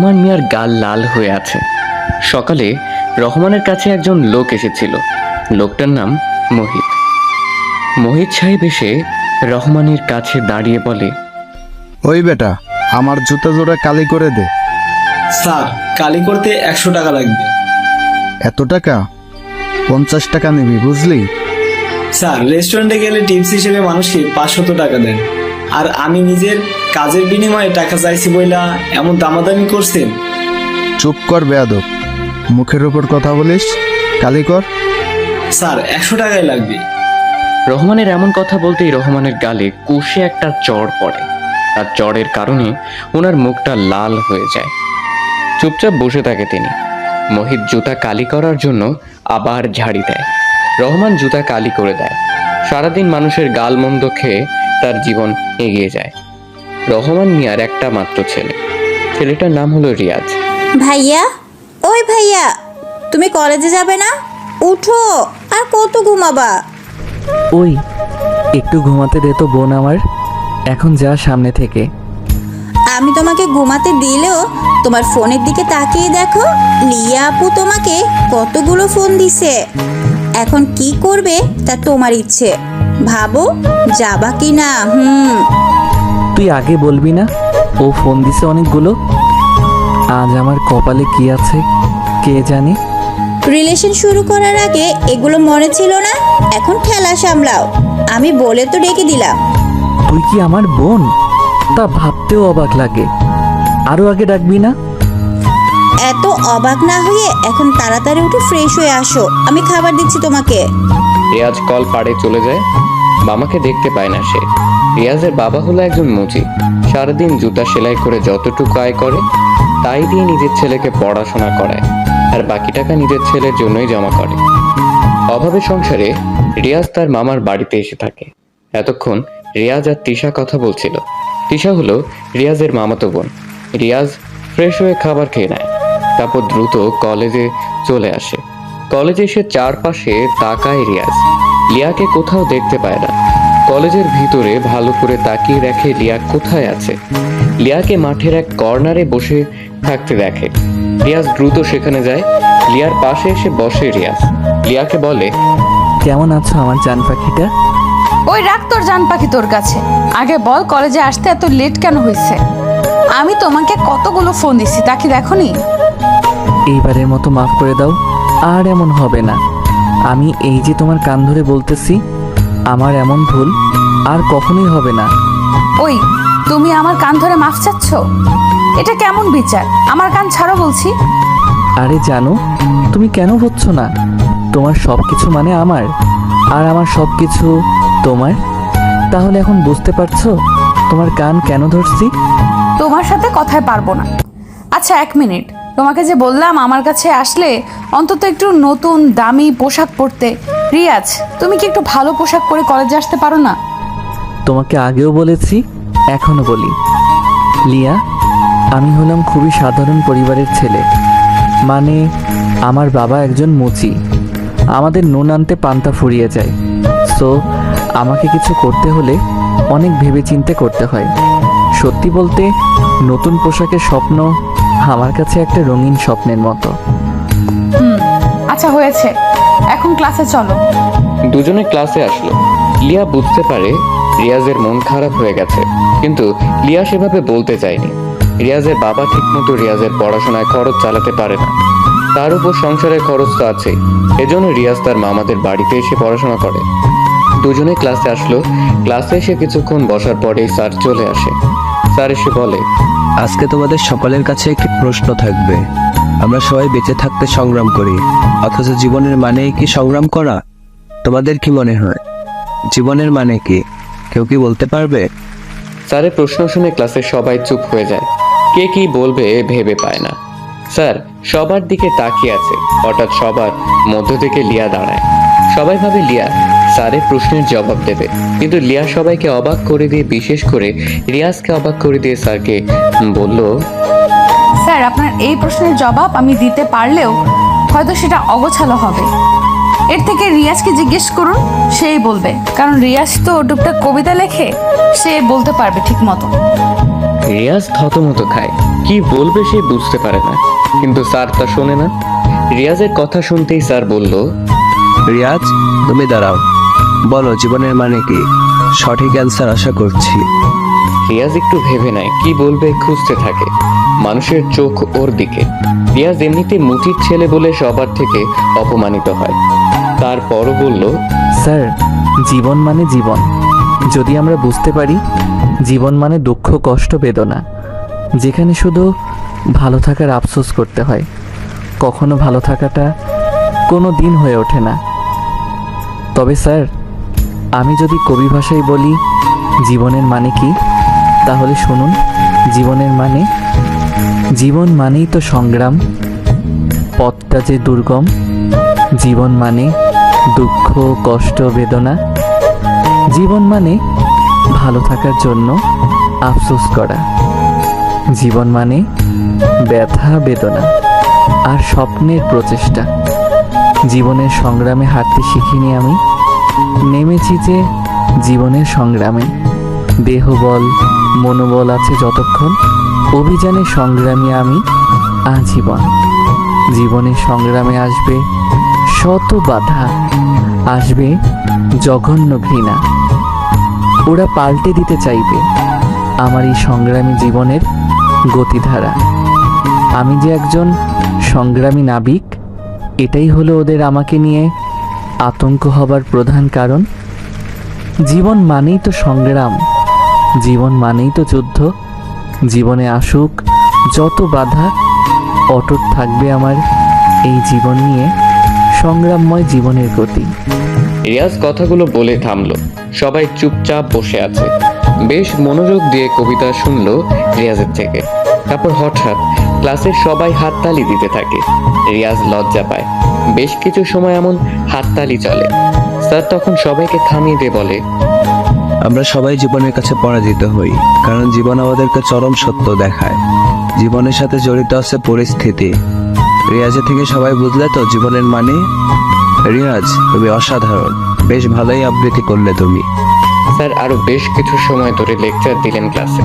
রহমান মিয়ার গাল লাল হয়ে আছে। সকালে রহমানের কাছে একজন লোক এসেছিল। লোকটার নাম মোহিত। মোহিত সাহেব এসে রহমানের কাছে দাঁড়িয়ে বলে, ওই বেটা, আমার জুতা জোড়া কালি করে দে। স্যার, কালি করতে 100 টাকা লাগবে। এত টাকা? 50 টাকা নিবি, বুঝলি? স্যার, রেস্টুরেন্টে গেলে টিপস হিসেবে মানুষকে 500 টাকা দেন, আর আমি নিজের কাজের বিনিময়ে টাকা চাইছি বইলা এমন দামাদামি করছেন। চুপ কর বেয়াদব, মুখের উপর কথা বলিস। কালি কর। স্যার, 100 টাকাই লাগবে। রহমানের এমন কথা বলতেই রহমানের গালে কষে একটা চড় পড়ে। আর চড়ের কারণে ওনার মুখটা লাল হয়ে যায়। চুপচাপ বসে থাকে তিনি। মোহিত জুতা কালি করার জন্য আবার ঝাড়ি দেয়। রহমান জুতা কালি করে দেয়। সারাদিন মানুষের গাল মন্দ খেয়ে তার জীবন এগিয়ে যায়। রহমান মিয়ার একটা মাত্র ছেলে। ছেলেটার নাম হলো রিয়াজ। ভাইয়া, ওই ভাইয়া, তুমি কলেজে যাবে না? উঠো, আর কত ঘুমাবা? ওই একটু ঘুমাতে দে তো বোন আমার, এখন যা সামনে থেকে। আমি তোমাকে ঘুমাতে দিলেও তোমার ফোনের দিকে তাকিয়ে দেখো, লিয়া আপু তোমাকে কতগুলো ফোন দিছে। এখন কি করবে তা তোমার ইচ্ছে, ভাবো যাবা কি না। তুই আগে বলবি না ও ফোন দিছে অনেকগুলো? আজ আমার কপালে কি আছে কে জানে। রিলেশন শুরু করার আগে এগুলো মনে ছিল না, এখন ঠেলা সামলাও। আমি বলে তো ডেকে দিলাম। তুই কি আমার বোন? তা ভাবতেও অবাক লাগে। আরো আগে ডাকবি না? এত অবাক না হয়ে এখন তাড়াতাড়ি উঠে ফ্রেশ হয়ে আসো, আমি খাবার দিচ্ছি তোমাকে। রিয়াজ কল পাড়ে চলে যায়। মামাকে দেখতে পায় না সে। রিয়াজের বাবা হলো একজন মুচি। সারাদিন জুতা সেলাই করে যতটুকু আয় করে তাই দিয়ে নিজের ছেলেকে পড়াশোনা করায়, আর বাকি টাকা নিজের ছেলের জন্যই জমা করে। অভাবের সংসারে রিয়াজ তার মামার বাড়িতে এসে থাকে। এতক্ষণ রিয়াজ আর তিশা কথা বলছিল। তিশা হলো রিয়াজের মামাতো বোন। রিয়াজ ফ্রেশ হয়ে খাবার খেয়ে নেয়, তারপর দ্রুত কলেজে চলে আসে। কলেজে এসে চারপাশে তাকায় রিয়াজ। লিয়াকে কোথাও দেখতে পায় না। কলেজের ভিতরে ভালো করে তাকিয়ে দেখে লিয়া কোথায় আছে। লিয়াকে মাঠের এক কর্নারে বসে থাকতে দেখে। রিয়াজ দ্রুত সেখানে যায়। লিয়ার পাশে এসে বসে রিয়াজ। লিয়াকে বলে, কেমন আছো আমার জান পাখিটা? ওই রাখ তোর জান পাখি তোর কাছে। আগে বল, কলেজে আসতে এত লেট কেন হয়েছে? আমি তোমাকে কতগুলো ফোন দিছি, তা কি দেখোনি? এইবারের মতো মাফ করে দাও, আর এমন হবে না। আমি এই যে তোমার কান ধরে বলতেছি, আমার এমন ভুল আর কখনোই হবে না। ওই তুমি আমার কান ধরে মাফ চাচ্ছ? এটা কেমন বিচার? আমার কান ছাড়ো বলছি। আরে জানো, তুমি কেন বুঝছো না? তোমার সব কিছু মানে আমার, আর আমার সব কিছু তোমার। তাহলে এখন বুঝতে পারছো তোমার কান কেন ধরছি? তোমার সাথে কথায় পারবো না। আচ্ছা 1 মিনিট, তোমাকে যে বললাম আমার কাছে আসলে অন্তত একটু নতুন দামি পোশাক পরতে। রিয়াজ, তুমি কি একটু ভালো পোশাক পরে কলেজে আসতে পারো না? তোমাকে আগেও বলেছি, এখনো বলি, লিয়া, আমি হলাম খুবই সাধারণ পরিবারের ছেলে। মানে আমার বাবা একজন মুচি। আমাদের নুন আনতে পান্তা ফুরিয়ে যায়। সো আমাকে কিছু করতে হলে অনেক ভেবেচিন্তে করতে হয়। সত্যি বলতে নতুন পোশাকের স্বপ্ন আমার কাছে একটা রঙিন স্বপ্নের মতো। আচ্ছা হয়েছে, এখন ক্লাসে চলো। দুজনে ক্লাসে আসলো। লিয়া বুঝতে পারে রিয়াজের মন খারাপ হয়ে গেছে, কিন্তু লিয়া সেভাবে বলতে চায়নি। রিয়াজের বাবা ঠিকমতো রিয়াজের পড়াশোনায় খরচ চালাতে পারে না, তার উপর সংসারের খরচ তো আছে। এজন্য রিয়াজ তার মামাদের বাড়িতে এসে পড়াশোনা করে। দুজনে ক্লাসে আসলো। ক্লাসে এসে কিছুক্ষণ বসার পরেই স্যার চলে আসে। স্যার এসে বলে, আজকে তোমাদের সকলের কাছে একটি প্রশ্ন থাকবে। আমরা সবাই বেঁচে থাকতে সংগ্রাম করি, অথচ জীবনের মানে কি সংগ্রাম করা? তোমাদের কি মনে হয় জীবনের মানে কি? কেউ কি বলতে পারবে? স্যারের প্রশ্ন শুনে ক্লাসের সবাই চুপ হয়ে যায়। কে কি বলবে ভেবে পায় না। স্যার সবার দিকে তাকিয়ে আছে। হঠাৎ সবার মধ্য থেকে লিয়া দাঁড়ায়। সবাই ভাবে লিয়া স্যারের প্রশ্নের জবাব দেবে, কিন্তু লিয়া সবাইকে অবাক করে দিয়ে, বিশেষ করে রিয়াজকে অবাক করে দিয়ে স্যারকে বলল, স্যার, আপনার এই প্রশ্নের জবাব আমি দিতে পারলেও হয়তো সেটা অগোছালো হবে। এর থেকে রিয়াজকে জিজ্ঞেস করুন, সেই বলবে। কারণ রিয়াজ তো টুকটাক কবিতা লেখে, সে বলতে পারবে ঠিক মতো। রিয়াজ থতমত খায়। কি বলবে সে বুঝতে পারে না, কিন্তু স্যার তা শোনে না। রিয়াজের কথা শুনতেই স্যার বলল, রিয়াজ, তুমি দাঁড়াও, বলো জীবনের মানে কি? সঠিক অ্যান্সার আশা করছি। রিয়াজ একটু ভেবে নেয়, কি বলবে খুঁজতে থাকে। মানুষের চোখ ওর দিকে। রিয়াজ এমনিতে মুচির ছেলে বলে সবার থেকে অপমানিত হয়। তারপরও বলল, স্যার, জীবন মানে জীবন। যদি আমরা বুঝতে পারি জীবন মানে দুঃখ, কষ্ট, বেদনা, যেখানে শুধু ভালো থাকার আফসোস করতে হয়, কখনো ভালো থাকাটা কোনো দিন হয়ে ওঠে না। তবে স্যার, আমি যদি কবি ভাষায় বলি জীবনের মানে কি, তাহলে শুনুন। জীবন মানেই তো সংগ্রাম, পথটা যে দুর্গম। জীবন মানে দুঃখ, কষ্ট, বেদনা। জীবন মানে ভালো থাকার জন্য আফসোস করা। জীবন মানে ব্যথা, বেদনা আর স্বপ্নের প্রচেষ্টা। জীবনের সংগ্রামে হাঁটতে শিখিনি আমি, নেমেছি যে জীবনের সংগ্রামে। দেহবল, মনোবল আছে যতক্ষণ, অভিযানে সংগ্রামী আমি আজীবন। জীবনের সংগ্রামে আসবে শত বাধা, আসবে জঘন্য ঘৃণা। ওরা পাল্টে দিতে চাইবে আমার এই সংগ্রামী জীবনের গতিধারা। আমি যে একজন সংগ্রামী নাবিক, এটাই হলো ওদের আমাকে নিয়ে আতঙ্ক হবার প্রধান কারণ। জীবন মানেই তো সংগ্রাম, জীবন মানেই তো যুদ্ধ। জীবনে আসুক যত বাধা, অটুট থাকবে আমার এই জীবন নিয়ে সংগ্রামময় জীবনের গতি। রিয়াজ কথাগুলো বলে থামলো। সবাই চুপচাপ বসে আছে। বেশ মনোযোগ দিয়ে কবিতা শুনলো রিয়াজের থেকে। তারপর হঠাৎ ক্লাসের সবাই হাততালি দিতে থাকে। রিয়াজ লজ্জা পায়। বেশ কিছু সময় এমন হাততালি চলে। স্যার তখন সবাইকে থামিয়ে দিয়ে বলে, আমরা সবাই জীবনের কাছে পরাজিত হই, কারণ জীবন আমাদেরকে চরম সত্য দেখায়। জীবনের সাথে জড়িত আছে পরিস্থিতি। রিয়াজের থেকে সবাই বুঝলে তো জীবনের মানে? রিয়াজ, তুমি অসাধারণ, বেশ ভালোই আবৃত্তি করলে তুমি। স্যার আরো বেশ কিছু সময় ধরে লেকচার দিলেন ক্লাসে।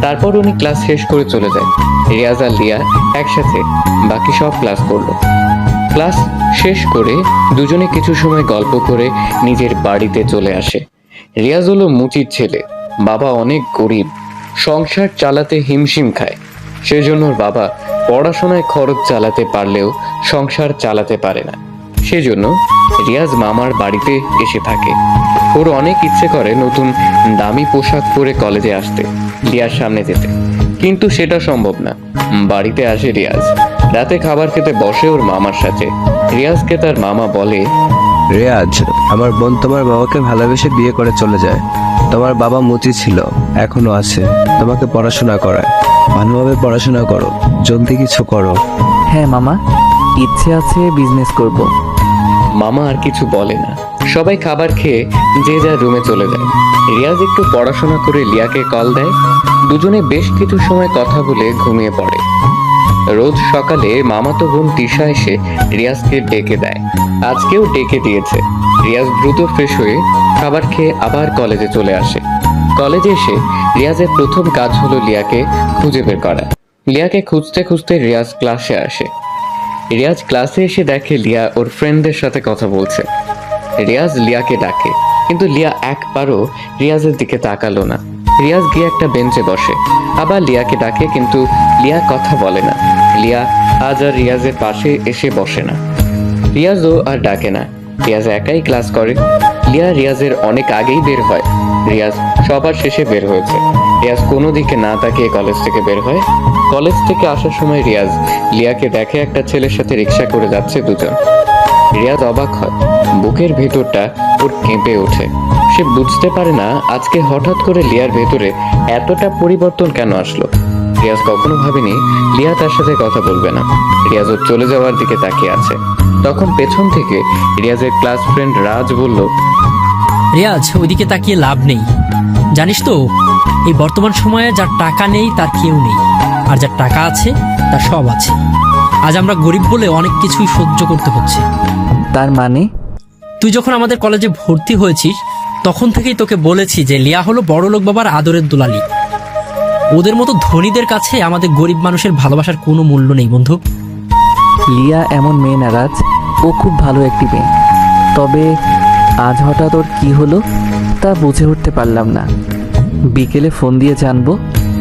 তারপর উনি ক্লাস শেষ করে চলে যায়। রিয়াজ আর লিয়া একসাথে বাকি সব ক্লাস করলো। ক্লাস শেষ করে দুজনে কিছু সময় গল্প করে নিজের বাড়িতে চলে আসে। রিয়াজ হলো মুচির ছেলে। বাবা অনেক গরিব, সংসার চালাতে হিমশিম খায়। সেজন্য ওর বাবা পড়াশোনায় খরচ চালাতে পারলেও সংসার চালাতে পারে না। সেজন্য রিয়াজ মামার বাড়িতে এসে থাকে। ওর অনেক ইচ্ছে করে নতুন দামি পোশাক পরে কলেজে আসতে, লিয়ার সামনে যেতে, কিন্তু সেটা সম্ভব না। বাড়িতে আসে রিয়াজ। রাতে খাবার খেতে বসে ওর মামার সাথে। রিয়াজকে তার মামা বলে, রিয়াজ, আমার বোন তোমার বাবাকে ভালোবেসে বিয়ে করে চলে যায়। তোমার বাবা মুচি ছিল, এখনো আছে, তোমাকে পড়াশোনা করায়। ভালোভাবে পড়াশোনা করো, জলদি কিছু করো। হ্যাঁ মামা, ইচ্ছে আছে, বিজনেস করব। মামা আর কিছু বলে না। সবাই খাবার খেয়ে যে যার রুমে চলে যায়। রিয়াজ একটু পড়াশোনা করে লিয়াকে কল দেয়। দুজনে বেশ কিছু সময় কথা বলে ঘুমিয়ে পড়ে। রোজ সকালে মামাতো বোন তিশা এসে রিয়াজকে ডেকে দেয়। আজকেও ডেকে দিয়েছে। রিয়াজ দ্রুত ফ্রেশ হয়ে খাবার খেয়ে আবার কলেজে চলে আসে। কলেজে এসে রিয়াজের প্রথম কাজ হলো লিয়াকে খুঁজে বের করা। লিয়াকে খুঁজতে খুঁজতে রিয়াজ ক্লাসে আসে। রিয়াজ ক্লাসে এসে দেখে লিয়া ওর ফ্রেন্ডদের সাথে কথা বলছে। রিয়াজ লিয়াকে ডাকে, কিন্তু লিয়া একবারও রিয়াজের দিকে তাকালো না। রিয়াজ গিয়ে একটা বেঞ্চে বসে। আবার লিয়াকে ডাকে, কিন্তু লিয়া কথা বলে না। লিয়া আজ আর রিয়াজের পাশে এসে বসে না। রিয়াজও আর ডাকে না। রিয়াজ একাই ক্লাস করে। লিয়া রিয়াজের অনেক আগেই বের হয়। রিয়াজ সবার শেষে বের হয়েছে। রিয়াজ কোনো দিকে না তাকিয়ে কলেজ থেকে বের হয়। কলেজ থেকে আসার সময় রিয়াজ লিয়াকে দেখে একটা ছেলের সাথে রিক্সা করে যাচ্ছে দুজন। রিয়াজ অবাক হয়। বুকের ভেতরটা ওর কেঁপে ওঠে। সে বুঝতে পারে না আজকে হঠাৎ করে লিয়ার ভেতরে এতটা পরিবর্তন কেন আসলো। রিয়াজ কখনো ভাবেনি লিয়া তার সাথে কথা বলবে না। রিয়াজ ওর চলে যাওয়ার দিকে তাকিয়ে আছে। তখন পেছন থেকে রিয়াজের ক্লাস ফ্রেন্ড রাজ বলল, রিয়াজ, ওইদিকে তাকিয়ে লাভ নেই। জানিস তো, এই বর্তমান সময়ে যার টাকা নেই তার কেউ নেই, আর যার টাকা আছে তার সব আছে। আজ আমরা গরিব বলে অনেক কিছুই সহ্য করতে হচ্ছে। তার মানে? তুই যখন আমাদের কলেজে ভর্তি হয়েছিস তখন থেকেই তোকে বলেছি যে লিয়া হলো বড়লোক বাবার আদরের দুলালি। ওদের মতো ধনীদের কাছে আমাদের গরিব মানুষের ভালোবাসার কোনো মূল্য নেই বন্ধু। লিয়া এমন মেয়ে না রাজ, ও খুব ভালো একটি মেয়ে। তবে আজ হঠাৎ ওর কী হলো তা বুঝে উঠতে পারলাম না। বিকেলে ফোন দিয়ে জানবো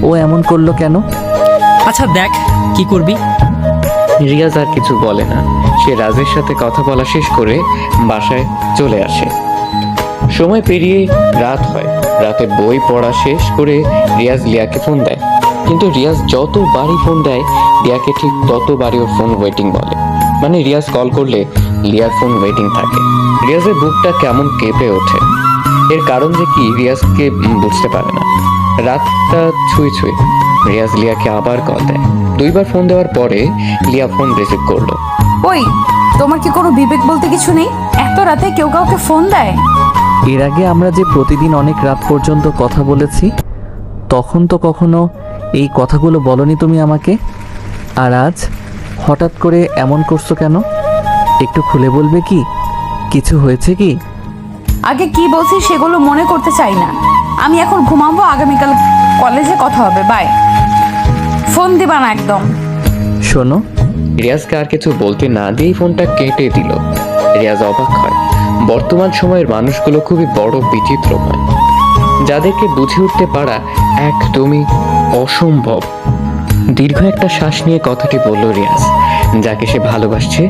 ও এমন করলো কেন। আচ্ছা দেখ কি করবি। রিয়াজ আর কিছু বলে না। সে রাজের সাথে কথা বলা শেষ করে বাসায় চলে আসে। সময় পেরিয়ে রাত হয়। রাতে বই পড়া শেষ করে রিয়াজ লিয়াকে ফোন দেয়, কিন্তু রিয়াজ যতবারই ফোন দেয় লিয়াকে ঠিক ততবারই ওর ফোন ওয়েটিং বলে। মানে রিয়াজ কল করলে লিয়ার ফোন ওয়েটিং থাকে। রিয়াজের বুকটা কেমন কেঁপে ওঠে। এর কারণ যে কি রিয়াজকে বুঝতে পারে না। রাতটা ছুঁই ছুঁই রিয়াজ লিয়াকে আবার কল দেয়। 2বার ফোন দেওয়ার পরে লিয়া ফোন রিসিভ করলো। ওই, তোমার কি কোনো বিবেক বলতে কিছু নেই? এত রাতে কেউ কাউকে ফোন দেয়? এর আগে আমরা যে প্রতিদিন অনেক রাত পর্যন্ত কথা বলেছি, তখন তো কখনো এই কথাগুলো বলনি তুমি আমাকে। আর আজ হঠাৎ করে এমন করছো কেন? একটু খুলে বলবে কি? কিছু হয়েছে কি? আগে কি বলছি সেগুলো মনে করতে চাই না। আমি এখন ঘুমাবো, আগামীকাল কলেজে কথা হবে। বাই। ফোন দিবা না একদম। শোনো, রিয়াজকে আর কিছু বলতে না দিয়েই ফোনটা কেটে দিল। রিয়াজ অবাক হয়। বর্তমান সময়ের মানুষগুলো খুবই বড় বিচিত্রময়, যাদেরকে বুঝে উঠতে পারা একদমই অসম্ভব। দীর্ঘ একটা শ্বাস নিয়ে কথাটি বলল রিয়াজ। যাকে সে ভালোবাসছে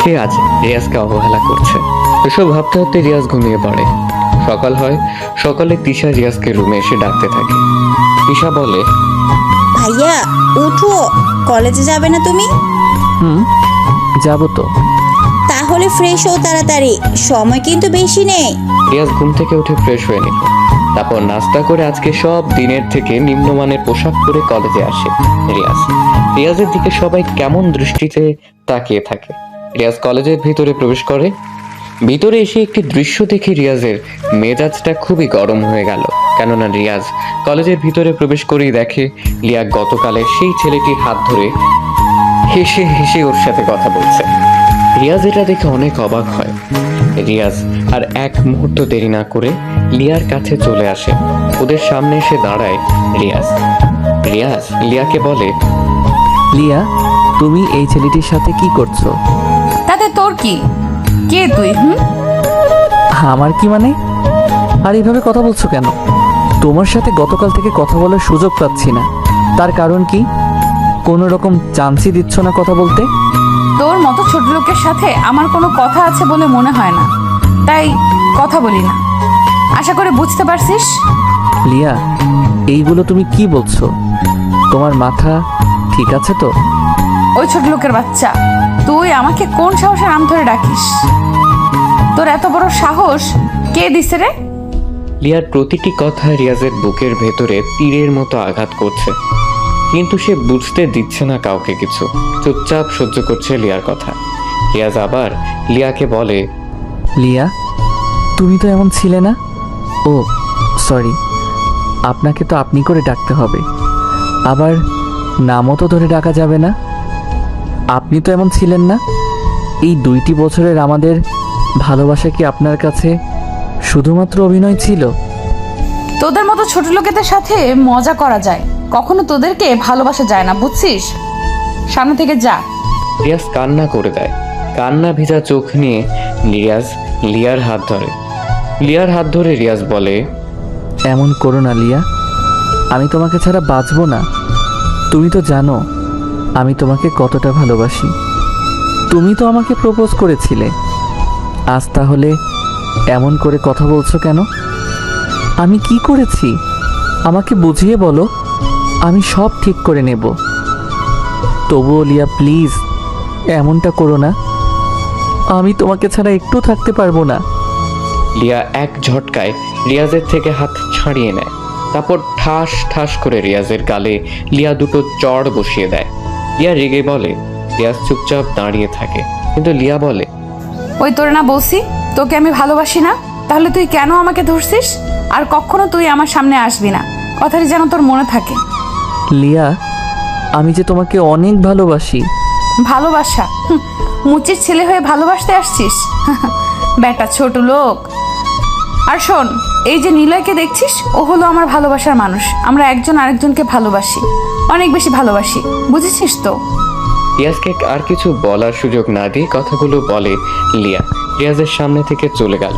সে আজ রিয়াজকে অবহেলা করছে। এসব ভাবতে ভাবতে রিয়াজ ঘুমিয়ে পড়ে। সকাল হয়। সকালে তিশা রিয়াজকে রুমে এসে ডাকতে থাকে। তিশা বলে, ভাইয়া উঠো, কলেজে যাবে না তুমি? যাবো তো। তাহলে ফ্রেশ হও তাড়াতাড়ি, সময় কিন্তু বেশি নেই। রিয়াজ ঘুম থেকে উঠে ফ্রেশ হয়ে নিল। তারপর নাস্তা করে আজকে সব দিনের থেকে নিম্নমানের পোশাক পরে কলেজে আসে রিয়াজের দিকে সবাই কেমন দৃষ্টিতে তাকিয়ে থাকে। রিয়াজ কলেজের ভিতরে প্রবেশ করে। ভিতরে এসে একটি দৃশ্য দেখে রিয়াজের মেজাজটা খুবই গরম হয়ে গেল। কেননা রিয়াজ কলেজের ভিতরে প্রবেশ করেই দেখে লিয়া গতকালের সেই ছেলেটির হাত ধরে হেসে হেসে ওর সাথে কথা বলছে। রিয়াজ এটা দেখে অনেক অবাক হয়। রিয়াজ আর এক মুহূর্ত দেরি না করে লিয়ার কাছে চলে আসে। ওদের সামনে এসে দাঁড়ায় রিয়াজ লিয়াকে বলে, লিয়া, তুমি এই ছেলেটির সাথে কি করছো? তাতে তোর কি? কে তুই? আমার কি মানে? আর এইভাবে কথা বলছো কেন? তোমার সাথে গতকাল থেকে কথা বলার সুযোগ পাচ্ছি না। তার কারণ কি? কোনো রকম চান্সই দিচ্ছ না কথা বলতে? তোর মতো ছোট লোকের সাথে আমার কোনো কথা আছে বলে মনে হয় না, তাই কথা বলি না। আশা করে বুঝতে পারছিস। লিয়া, এইগুলো তুমি কি বলছো? তোমার মাথা ঠিক আছে তো? ওই ছোট লোকের বাচ্চা, তুই আমাকে কোন সাহসে নাম ধরে ডাকিস? তোর এত বড় সাহস কে দিছে রে? লিয়ার প্রতিটি কথা রিয়াজের বুকের ভেতরে তীরের মতো আঘাত করছে, কিন্তু সে বুঝতে দিচ্ছে না কাউকে কিছু। চুপচাপ সহ্য করছে লিয়ার কথা। রিয়াজ আবার লিয়াকে বলে, লিয়া, তুমি তো এমন ছিলে না। ও সরি, আপনাকে তো আপনি করে ডাকতে হবে। আবার নামও তো ধরে ডাকা যাবে না। আপনি তো এমন ছিলেন না। এই 2টি বছরের আমাদের ভালোবাসা কি আপনার কাছে শুধুমাত্র অভিনয় ছিল? তোদের মতো ছোট লোকেদের সাথে মজা করা যায়, কখনো তোদেরকে ভালোবাসা যায় না, বুঝছিস? সামনে থেকে যা। রিয়াজ কান্না করে দেয়। কান্না ভেজা চোখ নিয়ে রিয়াজ লিয়ার হাত ধরে। রিয়াজ বলে, এমন করো না লিয়া, আমি তোমাকে ছাড়া বাঁচবো না। তুমি তো জানো আমি তোমাকে কতটা ভালোবাসি। তুমি তো আমাকে প্রপোজ করেছিলে। আজ তাহলে এমন করে কথা বলছো কেন? আমি কি করেছি আমাকে বুঝিয়ে বলো, আমি সব ঠিক করে নেব। তবুও লিয়া প্লিজ এমনটা করো না। আমি তোমাকে ছাড়া একটু থাকতে পারবো না। লিয়া এক ঝটকায় রিয়াজের থেকে হাত ছাড়িয়ে নেয়। তারপর ঠাস ঠাস করে রিয়াজের গালে লিয়া দুটো চড় বসিয়ে দেয়। লিয়া রেগে বলে। রিয়াজ চুপচাপ দাঁড়িয়ে থাকে, কিন্তু লিয়া বলে, ওই তোরে না বলছি তোকে আমি ভালোবাসি না, তাহলে তুই কেন আমাকে ধরছিস? আর কখনো তুই আমার সামনে আসবি না, কথাটি যেন তোর মনে থাকে। লিয়া, আমি যে তোমাকে অনেক ভালোবাসি। ভালোবাসা? মুচির ছেলে হয়ে ভালোবাসতে আসছিস? বেটা ছোট লোক। আর শোন, এই যে নিলয়কে দেখছিস, ও হলো আমার ভালোবাসার মানুষ। আমরা একজন আরেকজনকে ভালোবাসি, অনেক বেশি ভালোবাসি, বুঝেছিস তো? রিয়াজকে আর কিছু বলার সুযোগ না দিয়ে কথাগুলো বলে লিয়া রিয়াজের সামনে থেকে চলে গেল।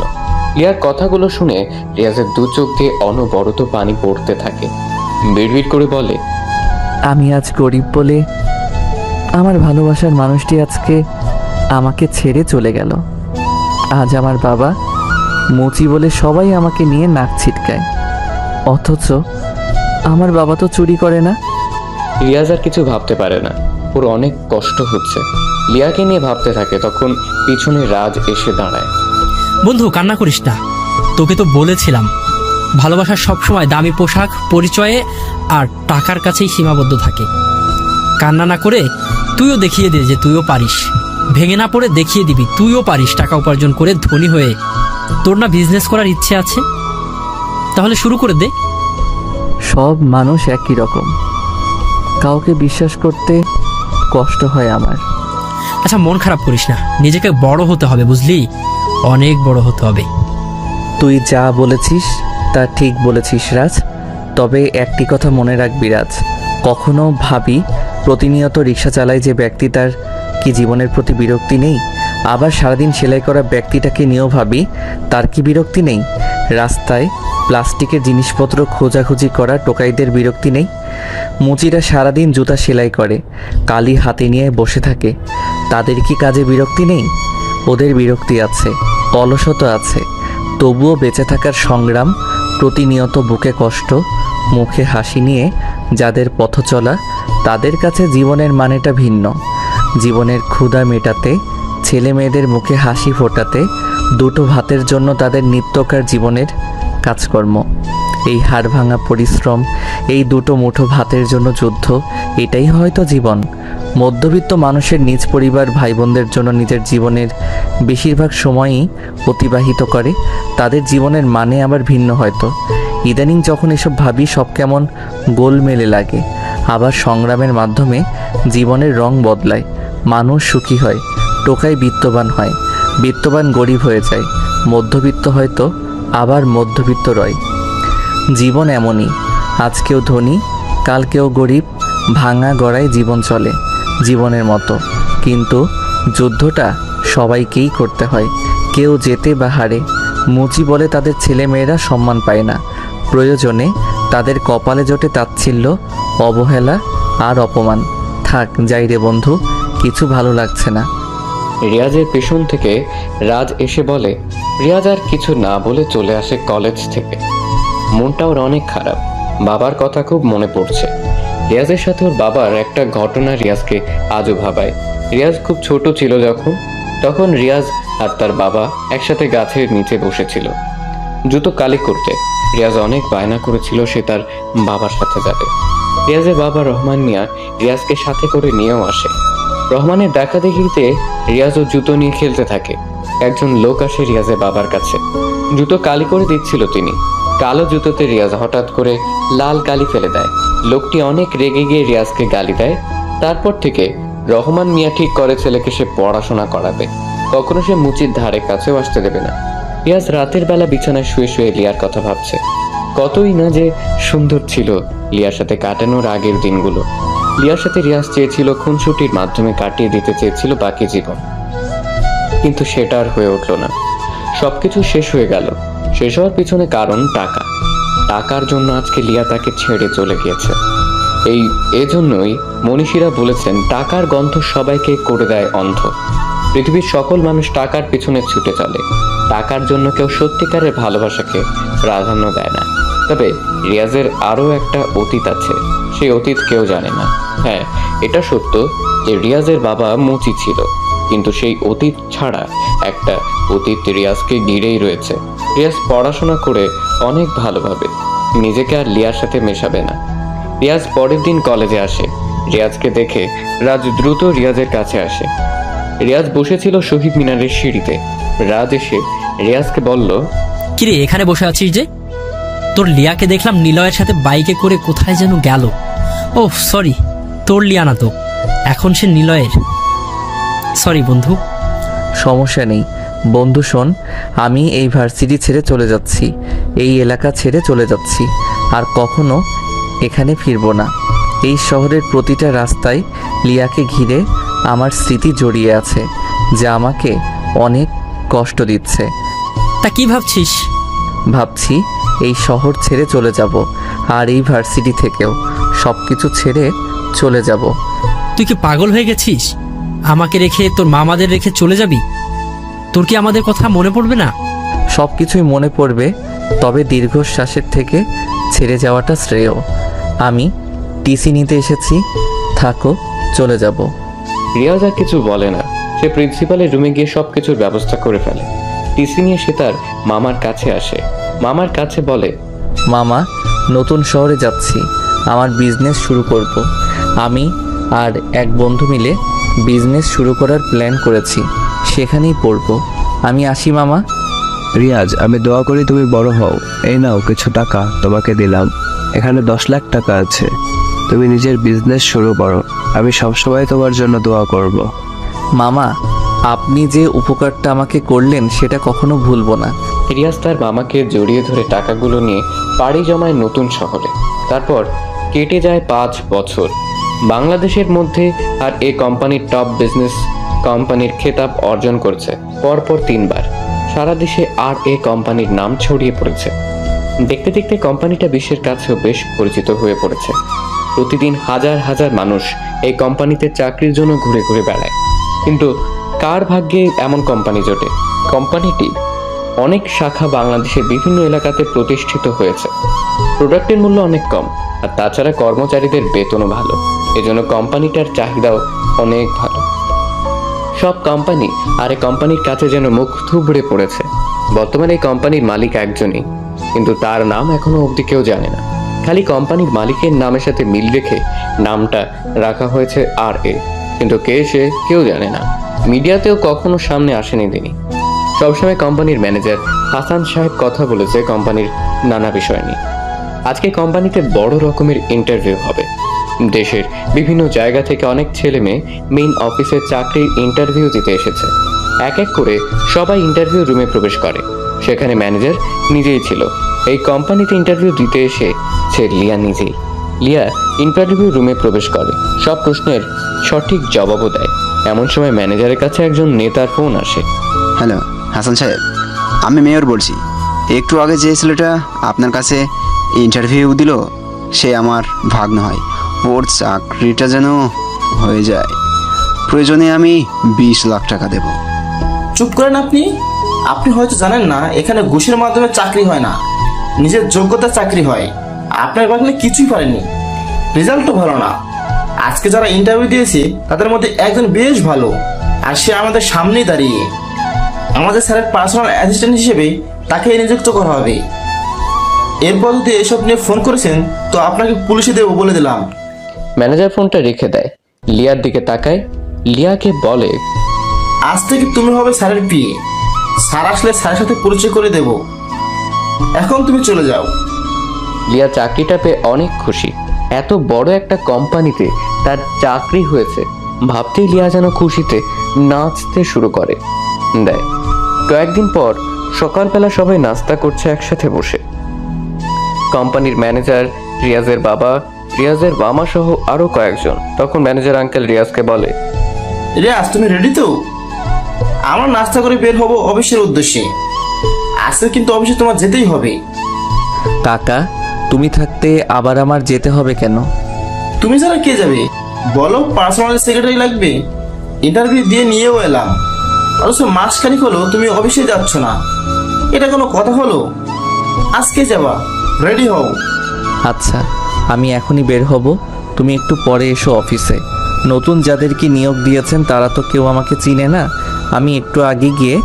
লিয়ার কথাগুলো শুনে রিয়াজের দু চোখ দিয়ে অনবরত পানি পড়তে থাকে। বিড়বিড় করে বলে, আমি আজ গরিব বলে আমার ভালোবাসার মানুষটি আজকে আমাকে ছেড়ে চলে গেল। আজ আমার বাবা মুচি বলে সবাই আমাকে নিয়ে নাক ছিটকায়, অথচ আমার বাবা তো চুরি করে না। রিয়াজ আর কিছু ভাবতে পারে না, ওর অনেক কষ্ট হচ্ছে। লিয়াকে নিয়ে ভাবতে থাকে, তখন পিছনে রাজ এসে দাঁড়ায়। বন্ধু কান্না করিস না, তোকে তো বলেছিলাম ভালোবাসা সবসময় দামি পোশাক, পরিচয়ে আর টাকার কাছেই সীমাবদ্ধ থাকে। কান্না না করে তুইও দেখিয়ে দে যে তুইও পারিস। ভেঙে না পড়ে দেখিয়ে দিবি তুইও পারিস টাকা উপার্জন করে ধনী হয়ে। তোর না বিজনেস করার ইচ্ছে আছে? তাহলে শুরু করে দে। সব মানুষ একই রকম, কাউকে বিশ্বাস করতে কষ্ট হয় আমার। আচ্ছা মন খারাপ করিস না, নিজেকে বড় হতে হবে, বুঝলি? অনেক বড় হতে হবে। তুই যা বলেছিস তা ঠিক বলেছিস রাজ, তবে একটি কথা মনে রাখবি রাজ, কখনো ভাবি প্রতিনিয়ত রিক্সা চালায় যে ব্যক্তি, তার কি জীবনের প্রতি বিরক্তি নেই? আবার সারাদিন সেলাই করা ব্যক্তিটাকে নিয়েও ভাবি তার কি বিরক্তি নেই? রাস্তায় প্লাস্টিকের জিনিসপত্র খোঁজাখুঁজি করা টোকাইদের বিরক্তি নেই? মুচিরা সারাদিন জুতা সেলাই করে, কালি হাতে নিয়ে বসে থাকে, তাদের কি কাজে বিরক্তি নেই? ওদের বিরক্তি আছে, অলসতা আছে, তবুও বেঁচে থাকার সংগ্রাম, প্রতিনিয়ত বুকে কষ্ট, মুখে হাসি নিয়ে যাদের পথ চলা, তাদের কাছে জীবনের মানেটা ভিন্ন। জীবনের ক্ষুধা মেটাতে, ছেলে মেয়েদের মুখে হাসি ফোটাতে, দুটো ভাতের জন্য তাদের নিত্যকার জীবনের কাজকর্ম, এই হাড় ভাঙা পরিশ্রম, এই দুটো মুঠো ভাতের জন্য যুদ্ধ, এটাই হয়তো জীবন। মধ্যবিত্ত মানুষের নিজ পরিবার ভাই বোনদের জন্য নিজের জীবনের বেশিরভাগ সময়ই অতিবাহিত করে, তাদের জীবনের মানে আবার ভিন্ন হয়তো। ইদানিং যখন এসব ভাবি সব কেমন গোলমেলে লাগে। আবার সংগ্রামের মাধ্যমে জীবনের রং বদলায়, মানুষ সুখী হয়, টোকাই বিত্তবান হয়, বিত্তবান গরিব হয়ে যায়, মধ্যবিত্ত হয়তো আবার মধ্যবিত্ত রয়। জীবন এমনই, আজকেও ধনী কালকেও গরিব, ভাঙা গড়ায় জীবন চলে জীবনের মতো। কিন্তু যুদ্ধটা সবাইকেই করতে হয়, কেউ জেতে বা হারে। মুচি বলে তাদের ছেলে মেয়েরা সম্মান পায় না, প্রয়োজনে তাদের কপালে জোটে তাচ্ছিল্য, অবহেলা আর অপমান। থাক যাই রে বন্ধু, কিছু ভালো লাগছে না। রিয়াজের পেছন থেকে রাজ এসে বলে, রিয়াজ আর কিছু না বলে চলে আসে কলেজ থেকে। মনটা ওর অনেক খারাপ, বাবার কথা খুব মনে পড়ছে। রিয়াজের সাথে ওর বাবার একটা ঘটনা রিয়াজকে আজও ভাবায়। রিয়াজ খুব ছোট ছিল যখন, তখন রিয়াজ আর তার বাবা একসাথে গাছের নিচে বসেছিল জুতো কালি করতে। রিয়াজ অনেক বায়না করেছিল সে তার বাবার সাথে যাবে। রিয়াজের বাবা রহমান মিয়া রিয়াজকে সাথে করে নিয়েও আসে। রহমানের দেখা দেখিতে রিয়াজও জুতো নিয়ে খেলতে থাকে। একজন লোক আসে রিয়াজের বাবার কাছে, জুতো কালি করে দিচ্ছিল তিনি। কালো জুতোতে রিয়াজ হঠাৎ করে লাল কালি ফেলে দেয়। লোকটি অনেক রেগে গিয়ে রিয়াজকে গালি দেয়। তারপর থেকে রহমান মিয়া ঠিক করে ছেলেকে সে পড়াশোনা করাবে, কখনো সে মুচির ধারে কাছেও আসতে দেবে না। রিয়াজ রাতের বেলা বিছানায় শুয়ে শুয়ে লিয়ার কথা ভাবছে। কতই না যে সুন্দর ছিল লিয়ার সাথে কাটানোর আগের দিনগুলো। লিয়ার সাথে রিয়াজ চেয়েছিল খুনসুটির মাধ্যমে কাটিয়ে দিতে চেয়েছিল বাকি জীবন, কিন্তু সেটা আর হয়ে উঠল না। সবকিছু শেষ হয়ে গেল। শেষ হওয়ার পিছনে কারণ টাকা। টাকার জন্য আজকে লিয়া তাকে ছেড়ে চলে গিয়েছে। এজন্যই মনীষীরা বলেছেন, টাকার গন্ধ সবাইকে করে দেয় অন্ধ। পৃথিবীর সকল মানুষ টাকার পিছনে ছুটে চলে, টাকার জন্য কেউ সত্যিকারের ভালোবাসাকে প্রাধান্য দেয় না। তবে রিয়াজের আরও একটা অতীত আছে, সেই অতীত কেউ জানে না। হ্যাঁ, এটা সত্য যে রিয়াজের বাবা মুচি ছিল, কিন্তু সেই অতীত ছাড়া একটা অতীত রিয়াজকে ঘিরেই রয়েছে। রিয়াজ পড়াশোনা করে অনেক ভালোভাবে নিজেকে আর লিয়ার সাথে মেশাবে না। রিয়াজ পরের দিন কলেজে আসে। রিয়াজকে দেখে রাজ দ্রুত রিয়াজের কাছে আসে। রিয়াজ বসেছিল শহীদ মিনারের সিঁড়িতে। রাজ এসে রিয়াজকে বলল, কিরে এখানে বসে আছিস যে? তোর লিয়াকে দেখলাম নিলয়ের সাথে বাইকে করে কোথায় যেন গেল। ও সরি, তোর লিয়া না তো, এখন সে নিলয়ের। সরি বন্ধু। সমস্যা নেই, বন্ধু শোন, আমি এই ভার্সিটি ছেড়ে চলে যাচ্ছি, এই এলাকা ছেড়ে চলে যাচ্ছি, আর কখনো এখানে ফিরবো না। এই শহরের প্রতিটা রাস্তায় লিয়াকে ঘিরে আমার স্মৃতি জড়িয়ে আছে, যা আমাকে অনেক কষ্ট দিচ্ছে। তা কি ভাবছিস? ভাবছি এই শহর ছেড়ে চলে যাব, আর এই ভার্সিটি থেকেও সব কিছু ছেড়ে চলে যাব। তুই কি পাগল হয়ে গেছিস? আমাকে রেখে, তোর মামাদের রেখে চলে যাবি? তোর কি আমাদের কথা মনে পড়বে না? সব কিছুই মনে পড়বে, তবে দীর্ঘশ্বাসের থেকে ছেড়ে যাওয়াটা শ্রেয়। আমি টিসি নিতে এসেছি, থাকো, চলে যাব। রিয়াজ আর কিছু বলে না। সে প্রিন্সিপালের রুমে গিয়ে সব কিছুর ব্যবস্থা করে ফেলে। টিসি নিয়ে সে তার মামার কাছে আসে। মামার কাছে বলে, মামা, নতুন শহরে যাচ্ছি, আমার বিজনেস শুরু করব। আমি আর এক বন্ধু মিলে বিজনেস শুরু করার প্ল্যান করেছি, সেখানেই পড়ব। আমি আসি মামা। রিয়াজ, আমি দোয়া করি তুমি বড় হও। এই নাও কিছু টাকা তোমাকে দিলাম, এখানে 10 লাখ টাকা আছে, তুমি নিজের বিজনেস শুরু করো। আমি সবসময় তোমার জন্য দোয়া করব। মামা, আপনি যে উপকারটা আমাকে করলেন সেটা কখনো ভুলবো না। রিয়াজ তার মামাকে জড়িয়ে ধরে টাকাগুলো নিয়ে পাড়ি জমায় নতুন শহরে। তারপর কেটে যায় 5 বছর। বাংলাদেশের মধ্যে আর এ কোম্পানির টপ বিজনেস কোম্পানির খেতাব অর্জন করছে পরপর 3 বার। সারা দেশে আর এ কোম্পানির নাম ছড়িয়ে পড়েছে। দেখতে দেখতে কোম্পানিটা বিশ্বের কাছেও বেশ পরিচিত হয়ে পড়েছে। প্রতিদিন হাজার হাজার মানুষ এই কোম্পানিতে চাকরির জন্য ঘুরে ঘুরে বেড়ায়। কিন্তু কার ভাগ্যে এমন কোম্পানি জোটে? কোম্পানিটি অনেক শাখা বাংলাদেশের বিভিন্ন এলাকাতে প্রতিষ্ঠিত হয়েছে। প্রোডাক্টের মূল্য অনেক কম, আর তাছাড়া কর্মচারীদের বেতনও ভালো। এজন্য কোম্পানিটার চাহিদাও অনেক ভালো। সব কোম্পানি আর এই কোম্পানির কাছে যেন মুখ থুবড়ে পড়েছে। বর্তমানে এই কোম্পানির মালিক একজনই, কিন্তু তার নাম এখনো অবধি কেউ জানে না। খালি কোম্পানির মালিকের নামের সাথে মিল রেখে নামটা রাখা হয়েছে আর এ, কিন্তু কে সে কেউ জানে না। মিডিয়াতেও কখনো সামনে আসেনি তিনি। সবসময় কোম্পানির ম্যানেজার হাসান সাহেব কথা বলেছে কোম্পানির নানা বিষয় নিয়ে। আজকে কোম্পানিতে বড় রকমের ইন্টারভিউ হবে। দেশের বিভিন্ন জায়গা থেকে অনেক ছেলে মেয়ে মেইন অফিসে চাকরির ইন্টারভিউ দিতে এসেছে। এক এক করে সবাই ইন্টারভিউ রুমে প্রবেশ করে। সেখানে ম্যানেজার নিজেই ছিল। এই কোম্পানিতে ইন্টারভিউ দিতে এসে সে লিয়া নিজেই। লিয়া ইন্টারভিউ রুমে প্রবেশ করে, সব প্রশ্নের সঠিক জবাবও দেয়। এমন সময় ম্যানেজারের কাছে একজন নেতার ফোন আসে। হ্যালো হাসান সাহেব, আমি মেয়র বলছি। একটু আগে যে ছেলেটা আপনার কাছে ইন্টারভিউ দিল সে আমার ভাগ্ন হয়। ওর চাকরিটা যেন হয়ে যায়। প্রয়োজনে আমি 20 লাখ টাকা দেব। চুপ করেন আপনি। আপনি হয়তো জানেন না এখানে ঘুষের মাধ্যমে চাকরি হয় না, নিজের যোগ্যতার চাকরি হয়। আপনার ভাগ্নে কিছুই পারেনি, রেজাল্টও ভালো না। আজকে যারা ইন্টারভিউ দিয়েছে তাদের মধ্যে একজন বেশ ভালো, আর সে আমাদের সামনেই দাঁড়িয়ে। আমাদের স্যারের পার্সোনাল অ্যাসিস্ট্যান্ট হিসেবে তাকে নিযুক্ত করা হবে। এরপর যদি এসব নিয়ে ফোন করেছেন তো আপনাকে পুলিশে দেবো বলে দিলাম। ম্যানেজার ফোনটা রেখে দেয়। লিয়ার দিকে তাকায়, লিয়াকে বলে, আজ থেকে তুমি হবে স্যারের পিএ। স্যার আসলে স্যারের সাথে পরিচয় করে দেব। এখন তুমি চলে যাও। লিয়া চাকরিটা পেয়ে অনেক খুশি। এত বড় একটা কোম্পানিতে তার চাকরি হয়েছে ভাবতেই লিয়া যেন খুশিতে নাচতে শুরু করে দেয়। কয়েকদিন পর সকালবেলা সবাই নাস্তা করছে একসাথে বসে। কোম্পানির ম্যানেজার, রিয়াজের বাবা, রিয়াজের মামা সহ আরো কয়েকজন। তখন ম্যানেজার আঙ্কেল রিয়াজকে বলে, রিয়াজ তুমি রেডি তো? আমরা নাস্তা করে বের হব অফিসের উদ্দেশ্যে। আজকে কিন্তু অফিসে তোমার যেতেই হবে। কাকা, তুমি থাকতে আবার আমার যেতে হবে কেন? তুমি ছাড়া কে যাবে বলো? পার্সোনাল সেক্রেটারি লাগবে। ইন্টারভিউ দিয়ে নিয়েও এলাম, অথচ মাসখানিক হলো তুমি অফিসে যাচ্ছ না। এটা কোনো কথা হলো? আজকে যাবা, রেডি হও। আচ্ছা, আমি এখনই বের হব, তুমি একটু পরে এসো অফিসে। নতুন যাদেরকে নিয়োগ দিয়েছেন তারা তো কেউ আমাকে চিনে না। আমি একটু আগে গিয়ে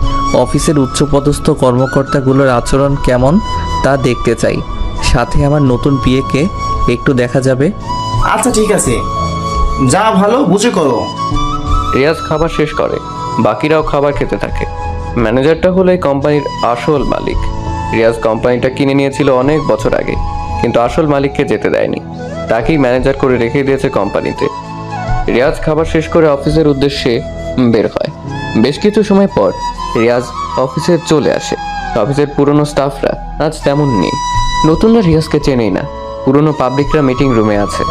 অফিসের উচ্চপদস্থ কর্মকর্তাগুলোর আচরণ কেমন তা দেখতে চাই। সাথে আমার নতুন বিয়েকে একটু দেখা যাবে। আচ্ছা ঠিক আছে, যা ভালো বুঝে করো। রিয়াজ খাবার শেষ করে, বাকিরাও খাবার খেতে থাকে। ম্যানেজারটা হলো এই কোম্পানির আসল মালিক। রিয়াজ কোম্পানিটা কিনে নিয়েছিল অনেক বছর আগে, কিন্তু আসল মালিককে যেতে দেয়নি। তাকেই ম্যানেজার করে রেখে দিয়েছে কোম্পানিতে। রিয়াজ খাবার শেষ করে অফিসের উদ্দেশ্যে বের হয়। বেশ কিছু সময় পর রিয়াজ অফিসে চলে আসে। অফিসের পুরনো স্টাফরা আজ তেমন নেই। নতুনরা রিয়াজকে চেনেই না। পুরনো পাবলিকরা মিটিং রুমে আছে।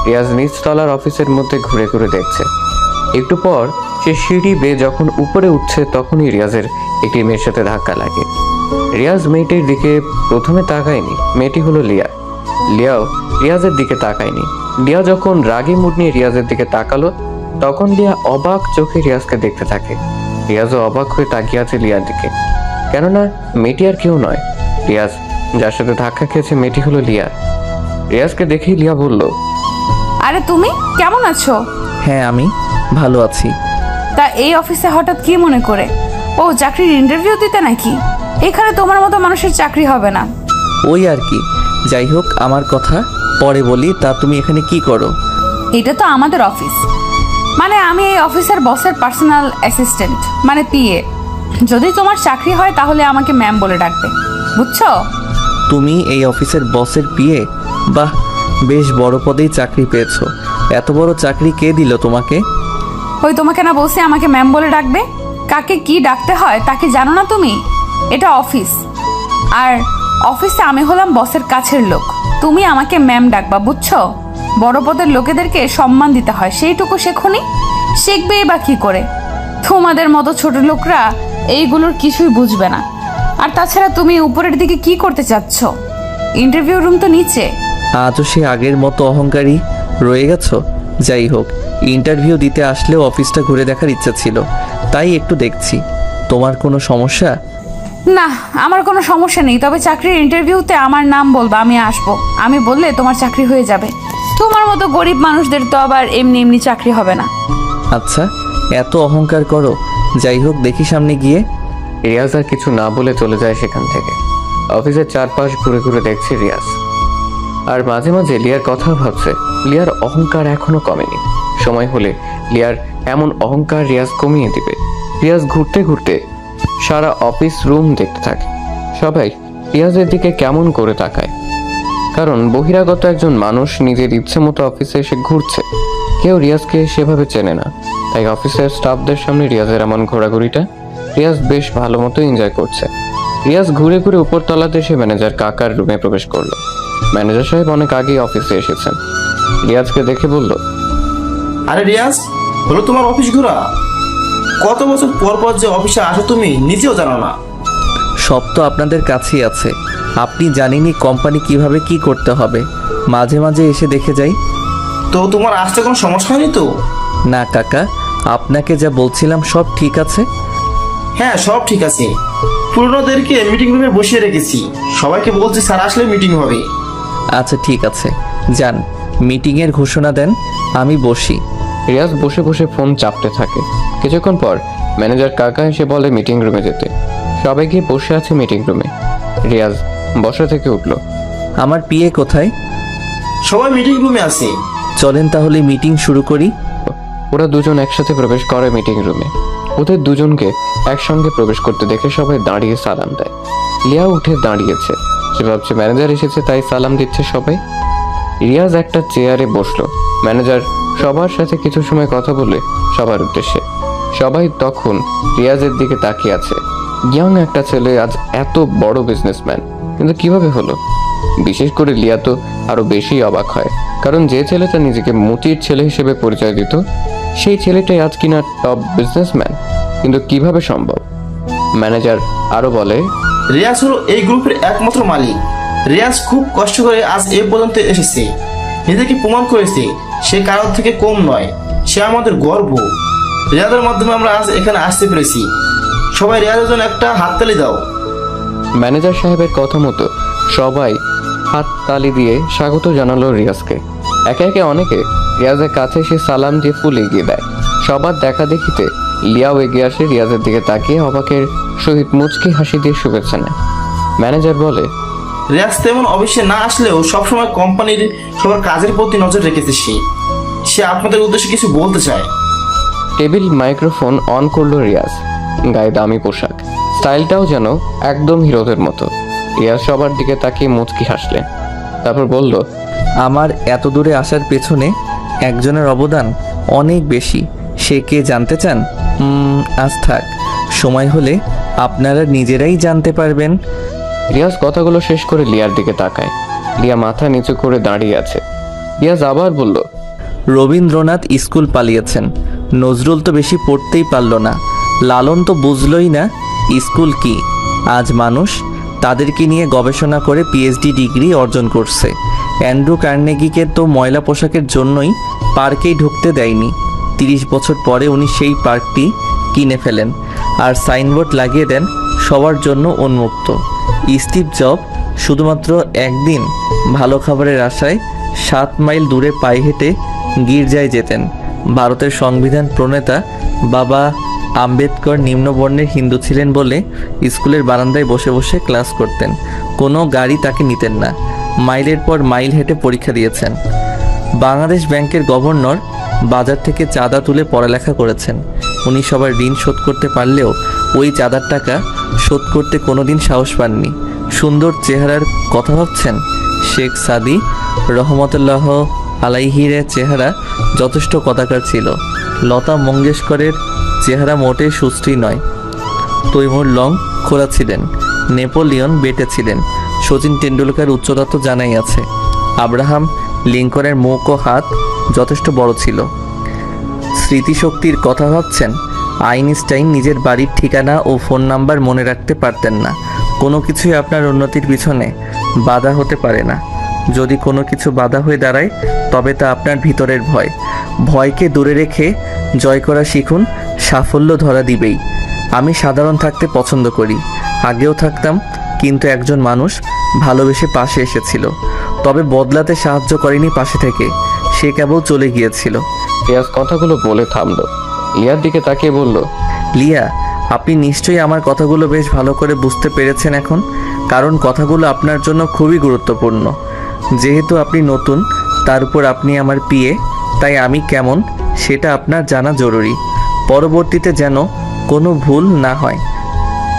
রিয়াজ নিচতলার অফিসের মধ্যে ঘুরে ঘুরে দেখছে। একটু পর সে সিঁড়ি বেয়ে যখন উপরে উঠছে তখনই রিয়াজের একটি মেয়ের সাথে ধাক্কা লাগে। রিয়াজ মেয়েটির দিকে প্রথমে তাকায়নি। মেয়েটি হলো লিয়া। লিয়াও রিয়াজের দিকে তাকায়নি। লিয়া যখন রাগী মুড নিয়ে রিয়াজের দিকে তাকালো তখন লিয়া অবাক চোখে রিয়াজকে দেখতে থাকে। রিয়াজও অবাক হয়ে তাকিয়ে আছে লিয়ার দিকে, কেননা মেয়েটি আর কেউ নয়, রিয়াজ। যার সাথে ধাক্কা খেয়েছে মেয়েটি হলো লিয়া। রিয়াজকে দেখেই লিয়া বলল, আরে তুমি কেমন আছো? হ্যাঁ আমি ভালো আছি। তা এই অফিসে হঠাৎ কি মনে করে? ও চাকরির ইন্টারভিউ দিতে নাকি? এখানে তোমার মতো মানুষের চাকরি হবে না। ওই আর কি, যাই হোক আমার কথা পরে বলি। তা তুমি এখানে কি করো? এটা তো আমাদের অফিস, মানে আমি এই অফিসের বসের পার্সোনাল অ্যাসিস্ট্যান্ট, মানে পিএ। যদি তোমার চাকরি হয় তাহলে আমাকে ম্যাম বলে ডাকবে, বুঝছো? তুমি এই অফিসের বসের পিএ? বাহ, বেশ বড় পদেই চাকরি পেয়েছো। এত বড় চাকরি কে দিল তোমাকে? ওই তোমাকে না বলছি আমাকে ম্যাম বলে ডাকবে? কাকে কি ডাকতে হয় তা কি জানো না তুমি? এটা অফিস, আর অফিসে আমি হলাম বসের কাছের লোক। তুমি আমাকে ম্যাম ডাকবা, বুঝছো? বড় পদের লোকেদেরকে সম্মান দিতে হয়, সেইটুকু শেখনি? শিখবেই বা কি করে? তোমাদের মতো ছোট লোকরা এইগুলোর কিছুই বুঝবে না। আর তাছাড়া তুমি উপরের দিকে কি করতে চাচ্ছ? ইন্টারভিউ রুম তো নিচে। আজও সে আগের মতো অহংকারী রয়ে গেছো? যাই হোক, ইন্টারভিউ দিতে আসলেও অফিসটা ঘুরে দেখার ইচ্ছা ছিল, তাই একটু দেখছি। তোমার কোনো সমস্যা? না, আমার কোনো সমস্যা নেই, তবে চাকরির ইন্টারভিউতে আমার নাম বলবা, আমি আসবো। আমি বললে তোমার চাকরি হয়ে যাবে। তোমার মতো গরিব মানুষদের তো আবার এমনি এমনি চাকরি হবে না। আচ্ছা, এত অহংকার করো। যাই হোক, দেখি সামনে গিয়ে। রিয়াজ আর কিছু না বলে চলে যায় সেখান থেকে। অফিসের চারপাশ ঘুরে ঘুরে দেখছে রিয়াজ, আর মাঝে মাঝে লিয়ার কথা ভাবছে। লিয়ার অহংকার এখনো কমেনি। সময় হলে লিয়ার এমন অহংকার রিয়াজ কমিয়ে দিবে। রিয়াজ ঘুরতে ঘুরতে সারা অফিস রুম দেখতে থাকে। সবাই রিয়াজের দিকে কেমন করে তাকায়, কারণ বহিরাগত একজন মানুষ নিজের ইচ্ছে মতো অফিসে এসে ঘুরছে। কেউ রিয়াজকে সেভাবে চেনে না, তাই অফিসের স্টাফদের সামনে রিয়াজের এমন ঘোরাঘুরিটা রিয়াজ বেশ ভালো মতো এনজয় করছে। রিয়াজ ঘুরে ঘুরে উপরতলাতে এসে ম্যানেজার কাকার রুমে প্রবেশ করলো। ম্যানেজার সাহেব অনেক আগেই অফিসে এসেছেন। রিয়াজকে দেখে বলল, আরে রিয়াজ, হলো তোমার অফিস ঘোরা? কত বছর পর পর যে অফিসে আসো তুমি নিজেও জানো না। সব তো আপনাদের কাছেই আছে। আপনি জানেনই কোম্পানি কিভাবে কি করতে হবে। মাঝে মাঝে এসে দেখে যাই। তো তোমার আসতে কোনো সমস্যা হয়নি তো? না কাকা, আপনাকে যা বলছিলাম সব ঠিক আছে। হ্যাঁ, সব ঠিক আছে। পুরনোদেরকে মিটিং রুমে বসিয়ে রেখেছি, সবাইকে বলছি স্যার আসলে মিটিং হবে। আচ্ছা ঠিক আছে, যান মিটিংয়ের ঘোষণা দেন, আমি বসি। রিয়াজ বসে বসে ফোন চাপতে থাকে। কিছুক্ষণ পর ম্যানেজার কাকা এসে বলে মিটিং রুমে যেতে। সবাই গিয়ে বসে আছে মিটিং রুমে। রিয়াজ বসা থেকে উঠলো। আমার পিএ কোথায়? সবাই মিটিং রুমে আছে। চলেন তাহলে মিটিং শুরু করি। ওরা দুজন একসাথে প্রবেশ করে মিটিং রুমে। ওদের দুজনকে একসঙ্গে প্রবেশ করতে দেখে সবাই দাঁড়িয়ে সালাম দেয়। লিয়া উঠে দাঁড়িয়েছে। সে ভাবছে ম্যানেজার এসেছে তাই সালাম দিচ্ছে সবাই। রিয়াজ একটা চেয়ারে বসলো। ম্যানেজার সবার সাথে কিছু সময় কথা বলে সবার উদ্দেশ্যে। সবাই তখন রিয়াজের দিকে তাকিয়ে আছে। ইয়াং একটা ছেলে আজ এত বড় বিজনেসম্যান, কিন্তু কিভাবে হলো? বিশেষ করে লিয়া তো আরো বেশি অবাক হয়, কারণ যে ছেলেটা নিজেকে মুচির ছেলে হিসেবে পরিচয় দিত সেই ছেলেটাই আজ কিনা টপ বিজনেসম্যান, কিন্তু কিভাবে সম্ভব? ম্যানেজার আরো বলে, রিয়াজ হলো এই গ্রুপের একমাত্র মালিক। রিয়াজ খুব কষ্ট করে আজ এ পর্যন্ত এসেছে, নিজেকে প্রমাণ করেছে সে কারোর থেকে কম নয়, সে আমাদের গর্ব। রিয়াজের মাধ্যমে আমরা আজ এখানে আসতে পেরেছি। সবাই রিয়াজের জন্য একটা হাততালি দাও। ম্যানেজার সাহেবের কথা মতো সবাই হাত তালি দিয়ে স্বাগত জানালো রিয়াজকে। একে একে অনেকে রিয়াজের কাছে এসে সালাম দিয়ে ফুল এগিয়ে দেয়। সবার দেখা দেখিতে লিয়াও এগিয়ে আসে রিয়াজের দিকে তাকিয়ে অবাকের সহিত মুচকি হাসি দিয়ে শুভেচ্ছা নেয়। ম্যানেজার বলে, রিয়াজ তেমন অফিসে না আসলেও সবসময় কোম্পানির সবার কাজের প্রতি নজর রেখেছে। সে আপনাদের উদ্দেশ্যে কিছু বলতে চায়। টেবিল মাইক্রোফোন অন করলো রিয়াজ। গায়ে দামি পোশাক, স্টাইলটাও যেন একদম হিরোদের মতো। রিয়াজ সবার দিকে তাকিয়ে মুচকি হাসলেন, তারপর বলল, আমার এত দূরে আসার পেছনে একজনের অবদান অনেক বেশি। সে কে জানতে চান? আজ থাক, সময় হলে আপনারা নিজেরাই জানতে পারবেন। রিয়াজ কথাগুলো শেষ করে লিয়ার দিকে তাকায়। লিয়া মাথা নিচু করে দাঁড়িয়ে আছে। রিয়াজ আবার বলল, রবীন্দ্রনাথ স্কুল পালিয়েছেন, নজরুল তো বেশি পড়তেই পারল না, লালন তো বুঝলই না স্কুল কি। আজ মানুষ তাদেরকে নিয়ে গবেষণা করে পিএইচডি ডিগ্রি অর্জন করছে। অ্যান্ড্রু কার্নেগিকে তো ময়লা পোশাকের জন্যই পার্কেই ঢুকতে দেয়নি। 30 বছর পরে উনি সেই পার্কটি কিনে ফেলেন আর সাইনবোর্ড লাগিয়ে দেন সবার জন্য উন্মুক্ত। স্টিভ জব শুধুমাত্র একদিন ভালো খাবারের আশায় 7 মাইল দূরে পায়ে হেঁটে গির্জায় যেতেন। ভারতের সংবিধান প্রণেতা বাবা আম্বেদকর নিম্নবর্ণের হিন্দু ছিলেন বলে স্কুলের বারান্দায় বসে বসে ক্লাস করতেন। কোনো গাড়ি তাকে নিতেন না। মাইলের পর মাইল হেঁটে পরীক্ষা দিয়েছেন। বাংলাদেশ ব্যাংকের গভর্নর বাজার থেকে চাঁদা তুলে পড়ালেখা করেছেন। উনি সবার ঋণ শোধ করতে পারলেও ওই চাঁদার টাকা শোধ করতে কোনোদিন সাহস পাননি। সুন্দর চেহারার কথা ভাবছেন? শেখ সাদি রহমতুল্লাহ আলাইহির চেহারা যথেষ্ট কথাকার ছিল। লতা মঙ্গেশকরের চেহারা মোটেই সুশ্রী নয়। তৈমুর লং খোলা ছিলেন, নেপোলিয়ন বেটে ছিলেন, সচিন টেন্ডুলকার উচ্চতা তো জানাই আছে। আব্রাহাম লিঙ্কনের মুখ ও হাত যথেষ্ট বড় ছিল। স্মৃতিশক্তির কথা ভাবছেন? আইনস্টাইন নিজের বাড়ির ঠিকানা ও ফোন নাম্বার মনে রাখতে পারতেন না। কোনো কিছুই আপনার উন্নতির পিছনে বাধা হতে পারে না। যদি কোনো কিছু বাধা হয়ে দাঁড়ায় তবে তা আপনার ভিতরের ভয়। ভয়কে দূরে রেখে জয় করা শিখুন, সাফল্য ধরা দিবেই। আমি সাধারণ থাকতে পছন্দ করি, আগেও থাকতাম, কিন্তু একজন মানুষ ভালোবেসে পাশে এসেছিল, তবে বদলাতে সাহায্য করেনি পাশে থেকে, সে কেবল চলে গিয়েছিল। রিয়াজ কথাগুলো বলে থামলো। লিয়ার দিকে তাকিয়ে বলল, লিয়া, আপনি নিশ্চয়ই আমার কথাগুলো বেশ ভালো করে বুঝতে পেরেছেন এখন, কারণ কথাগুলো আপনার জন্য খুবই গুরুত্বপূর্ণ। যেহেতু আপনি নতুন, তার উপর আপনি আমার পিএ, তাই আমি কেমন সেটা আপনার জানা জরুরি, পরবর্তীতে যেন কোনো ভুল না হয়।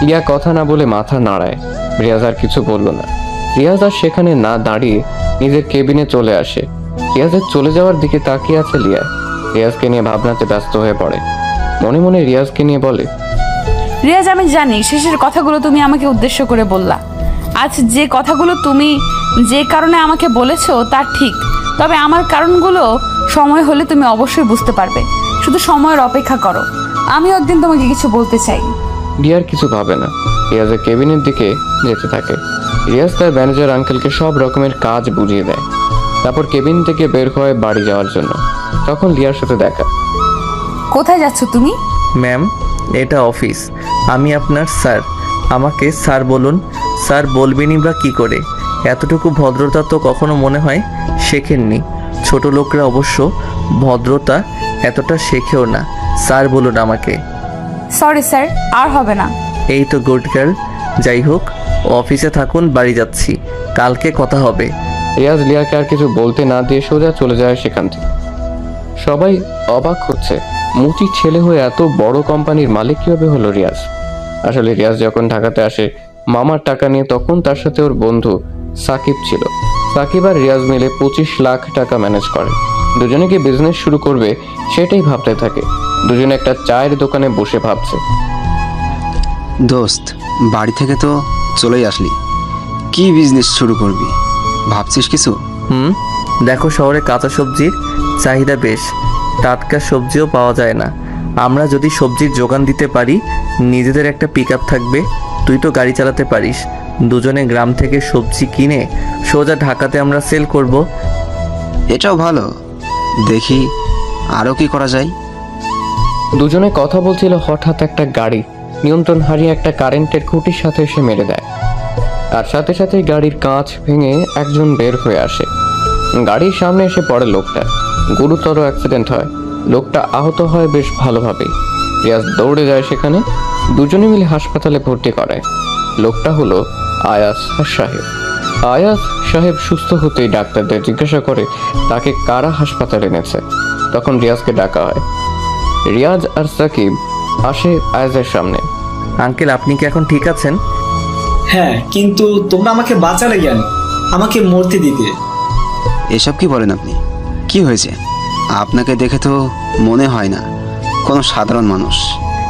লিয়া কথা না বলে মাথা নাড়ায়। রিয়াজ আর কিছু বলল না। রিয়াজ আর সেখানে না দাঁড়িয়ে নিজের কেবিনে চলে আসে। রিয়াজের চলে যাওয়ার দিকে তাকিয়ে আছে লিয়া। রিয়াজকে নিয়ে ভাবনাতে ব্যস্ত হয়ে পড়ে। মনে মনে রিয়াজকে নিয়ে বলে, রিয়াজ, আমি জানি শেষের কথাগুলো তুমি আমাকে উদ্দেশ্য করে বললা। আজ যে কথাগুলো তুমি যে কারণে আমাকে বলেছো তা ঠিক, তবে আমার কারণগুলো সময় হলে তুমি অবশ্যই বুঝতে পারবে। শুধু সময়ের অপেক্ষা করো। আমিও একদিন তোমাকে কিছু বলতে চাই। রিয়ার কিছু ভাবে না, রিয়াজের কেবিনের দিকে যেতে থাকে। রিয়াজ তার ম্যানেজার আঙ্কেলকে সব রকমের কাজ বুঝিয়ে দেয়। তারপর কেবিন থেকে বের হয় বাড়ি যাওয়ার জন্য। তখন লিয়ার সাথে দেখা। কোথায় যাচ্ছ তুমি? ম্যাম, এটা অফিস, আমি আপনার স্যার, আমাকে স্যার বলুন। স্যার বলবেনই বা কী করে? এতটুকু ভদ্রতা তো কখনো মনে হয় শেখেননি। ছোট লোকরা অবশ্য ভদ্রতা এতটা শেখেও না। স্যার বলুন আমাকে। সরি স্যার, আর হবে না। এই তো গুড গার্ল। যাই হোক, অফিসে থাকুন, বাড়ি যাচ্ছি, কালকে কথা হবে। রিয়াজ লিয়াকে আর কিছু বলতে না দিয়ে সোজা চলে যায় সেখান থেকে। সবাই অবাক হচ্ছে, মুচির ছেলে হয়ে এত বড় কোম্পানির মালিক কিভাবে হলো রিয়াজ। আসলে রিয়াজ যখন ঢাকাতে আসে মামার টাকা নিয়ে, তখন তার সাথে ওর বন্ধু সাকিব ছিল। সাকিব আর রিয়াজ মিলে 25 লাখ টাকা ম্যানেজ করে। দুজনে কি বিজনেস শুরু করবে সেটাই ভাবতে থাকে। দুজনে একটা চায়ের দোকানে বসে ভাবছে। দোস্ত, বাড়ি থেকে তো চলেই আসলি, কি বিজনেস শুরু করবি ভাবছিস কিছু? দেখো, শহরে কাঁচা সবজির চাহিদা বেশ, টাটকা সবজিও পাওয়া যায় না। আমরা যদি সবজির যোগান দিতে পারি, নিজেদের একটা পিকআপ থাকবে, তুই তো গাড়ি চালাতে পারিস, দুজনে গ্রাম থেকে সবজি কিনে সোজা ঢাকাতে আমরা সেল করব। এটাও ভালো, দেখি আরও কি করা যায়। দুজনে কথা বলছিল, হঠাৎ একটা গাড়ি নিয়ন্ত্রণ হারিয়ে একটা কারেন্টের খুঁটির সাথে এসে মেরে দেয়। আর সাথে সাথে গাড়ির কাঁচ ভেঙে একজন বের হয়ে আসে। গাড়ির সামনে এসে পড়ে লোকটা। গুরুতর অ্যাক্সিডেন্ট হয়, লোকটা আহত হয় বেশ ভালোভাবেই। রিয়াজ দৌড়ে যায় সেখানে, দুজনে মিলে হাসপাতালে ভর্তি করায়। লোকটা হলো আয়াস সাহেব। আয়াস সাহেব সুস্থ হতেই ডাক্তারদের জিজ্ঞাসা করে তাকে কারা হাসপাতালে এনেছে। তখন রিয়াজকে ডাকা হয়। রিয়াজ আর সাকিব আসে আয়াজের সামনে। আঙ্কেল, আপনি কি এখন ঠিক আছেন? হ্যাঁ, কিন্তু তোমরা আমাকে বাঁচালে কেন? আমাকে মরতে দিতে। এসব কি বলেন আপনি? কি হয়েছে? আপনাকে দেখে তো মনে হয় না কোনো সাধারণ মানুষ।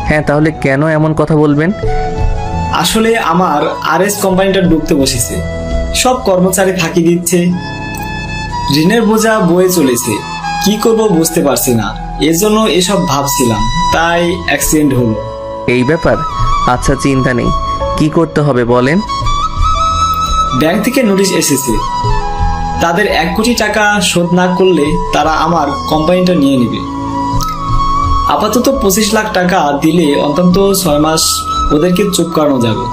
হ্যাঁ, তাহলে কেন এমন কথা বলবেন? আসলে আমার আরএস কোম্পানিটা ডুবতে বসেছে, সব কর্মচারী ফাঁকি দিচ্ছে, ঋণের বোঝা বয়ে চলেছে, কি করব বুঝতে পারছি না, এজন্য এসব ভাবছিলাম, তাই অ্যাক্সিডেন্ট হলো। এই ব্যাপার? আচ্ছা, চিন্তা নেই, কি করতে হবে বলেন। ব্যাংক থেকে নোটিশ এসেছে, তাদের 1 কোটি টাকা শোধ না করলে তারা আমার কোম্পানিটা নিয়ে নেবে। আপাতত 25 লাখ টাকা দিলে অন্তত 6 মাস ওদেরকে চুপ করানো যাবে।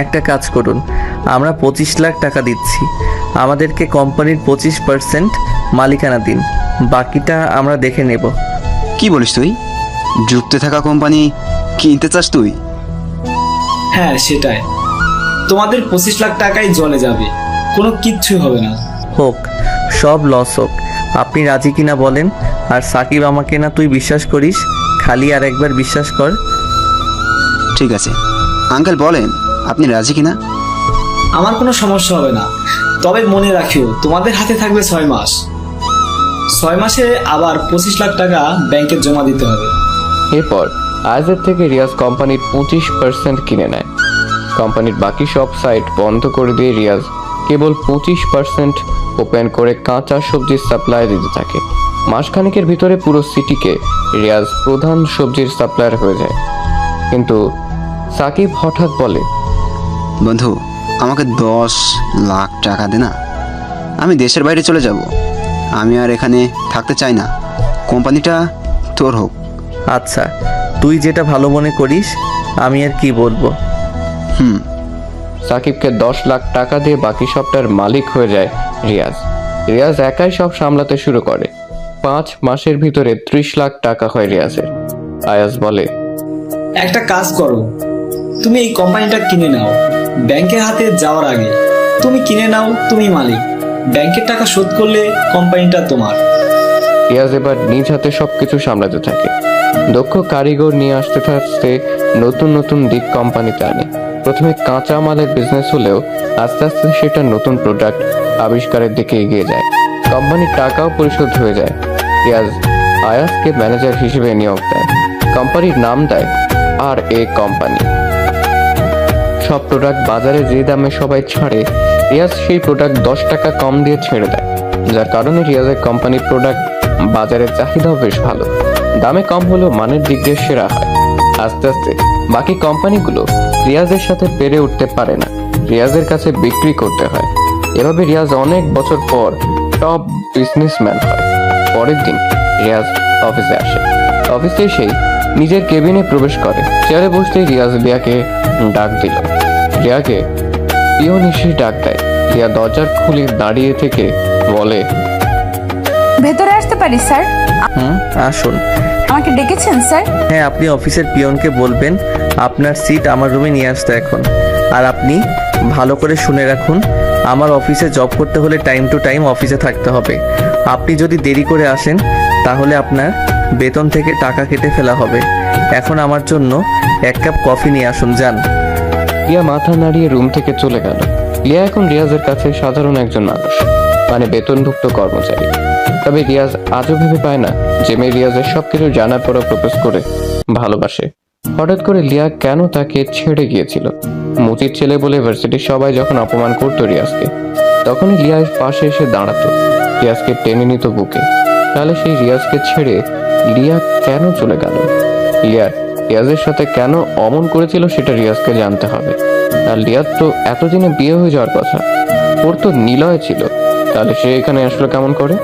একটা কাজ করুন, আমরা 25 লাখ টাকা দিচ্ছি, আমাদেরকে কোম্পানির 25% মালিকানা দিন, বাকিটা আমরা দেখে নেব। কি বলিস তুই? ডুবতে থাকা কোম্পানি কিনতে চাস তুই? হ্যাঁ সেটাই, তোমাদের 25 লাখ টাকাই জলে যাবে, কোনো কিচ্ছুই হবে না। হোক, সব লস হোক, আপনি রাজি কিনা বলেন। আর সাকিব, আমাকে না তুই বিশ্বাস করিস, খালি আর একবার বিশ্বাস কর। ঠিক আছে আঙ্কেল, বলেন আপনি রাজি কিনা? আমার কোনো সমস্যা হবে না, তবে মনে রাখিও তোমাদের হাতে থাকবে 6 মাস। 6 মাসে আবার 25 লাখ টাকা ব্যাংকে জমা দিতে হবে। এরপর আয়াজের থেকে রিয়াজ কোম্পানির 25% কিনে নেয়। কোম্পানির বাকি সব সাইট বন্ধ করে দিয়ে রিয়াজ কেবল 25% ওপেন করে কাঁচা সবজির সাপ্লাই দিতে থাকে। মাসখানেকের ভিতরে পুরো সিটিকে রিয়াজ প্রধান সবজির সাপ্লায়ার হয়ে যায়। কিন্তু সাকিব হঠাৎ বলে, বন্ধু, আমাকে 10 লাখ টাকা দে না, আমি দেশের বাইরে চলে যাব, আমি আর এখানে থাকতে চাই না, কোম্পানিটা তোর হোক। আচ্ছা, তুই যেটা ভালো মনে করিস, আমি আর কি বলবো। সাকিবকে 10 লাখ টাকা দিয়ে বাকি সবটার মালিক হয়ে যায় রিয়াজ। রিয়াজ একাই সব সামলাতে শুরু করে। 5 মাসের ভিতরে 30 লাখ টাকা হয় রিয়াজের। আয়াজ বলে, একটা কাজ করো, তুমি এই কোম্পানিটা কিনে নাও, ব্যাংকের হাতে যাওয়ার আগে তুমি কিনে নাও, তুমি মালিক, ব্যাংকের টাকা শোধ করলে কোম্পানিটা তোমার। রিয়াজ এবার নিজ হাতে সবকিছু সামলাতে থাকে। দক্ষ কারিগর নিয়ে আসতে থাকতে নতুন নতুন দিক কোম্পানিতে আনে। প্রথমে কাঁচা মালের বিজনেস হলেও আস্তে আস্তে সেটা নতুন প্রোডাক্ট আবিষ্কারের দিকে এগিয়ে যায়। কোম্পানির টাকাও পরিশোধ হয়ে যায়। রিয়াজ আয়াজকে ম্যানেজার হিসেবে নিয়োগ দেয়। কোম্পানির নাম দেয় আর এ কোম্পানি। সব প্রোডাক্ট বাজারে যে দামে সবাই ছাড়ে, রিয়াজ সেই প্রোডাক্ট 10 টাকা কম দিয়ে ছেড়ে দেয়, যার কারণে রিয়াজের কোম্পানির প্রোডাক্ট বাজারের চাহিদাও বেশ ভালো। দামে কম হলেও মানের দিক দিয়ে সেরা হয়। আস্তে আস্তে বাকি কোম্পানিগুলো রিয়াজের সাথে পেরে উঠতে পারে না, রিয়াজের কাছে বিক্রি করতে হয়। এভাবে রিয়াজ অনেক বছর পর টপ বিজনেসম্যান হয়। পরের দিন রিয়াজ অফিসে আসে। অফিসে এসেই নিজের কেবিনে প্রবেশ করে। চেয়ারে বসতেই রিয়াজ লিয়াকে ডাক দিল। লিয়াকে পিয়ন এসে ডাক দেয়। লিয়া দরজার খুলে দাঁড়িয়ে থেকে বলে, ভেতরে আসতে পারি স্যার? আসুন। আমাকে ডেকেছেন স্যার? হ্যাঁ, আপনি অফিসের পিয়নকে বলবেন আপনার সিট আমার রুমে নিয়ে আসতে এখন। আর আপনি ভালো করে শুনে রাখুন, আমার অফিসে জব করতে হলে টাইম টু টাইম অফিসে থাকতে হবে। আপনি যদি দেরি করে আসেন তাহলে আপনার বেতন থেকে টাকা কেটে ফেলা হবে। এখন আমার জন্য 1 কাপ কফি নিয়ে আসুন, যান। লিয়া মাথা নাড়িয়ে রুম থেকে চলে গেল। লিয়া এখন রিয়াজের কাছে সাধারণ একজন মানুষ, মানে বেতনভুক্ত কর্মচারী। তবে রিয়াজ আজও ভেবে পায় না যে মেয়ে রিয়াজের সবকিছু জানার পরও প্রপোজ করে ভালোবাসে। হঠাৎ করে লিয়া কেন তাকে ছেড়ে গিয়েছিল? মুচির ছেলে বলে ভার্সিটির সবাই যখন অপমান করতো রিয়াজকে, তখনই লিয়ার পাশে এসে দাঁড়াতো, রিয়াজকে টেনে নিত বুকে। তাহলে সেই রিয়াজকে ছেড়ে লিয়া কেন চলে গেল? লিয়া রিয়াজের সাথে কেন অমন করেছিল সেটা রিয়াজকে জানতে হবে। আর লিয়ার তো এতদিনে বিয়ে হয়ে যাওয়ার কথা, ওর তো নিলয় ছিল, তাহলে সে এখানে আসলো কেমন করে?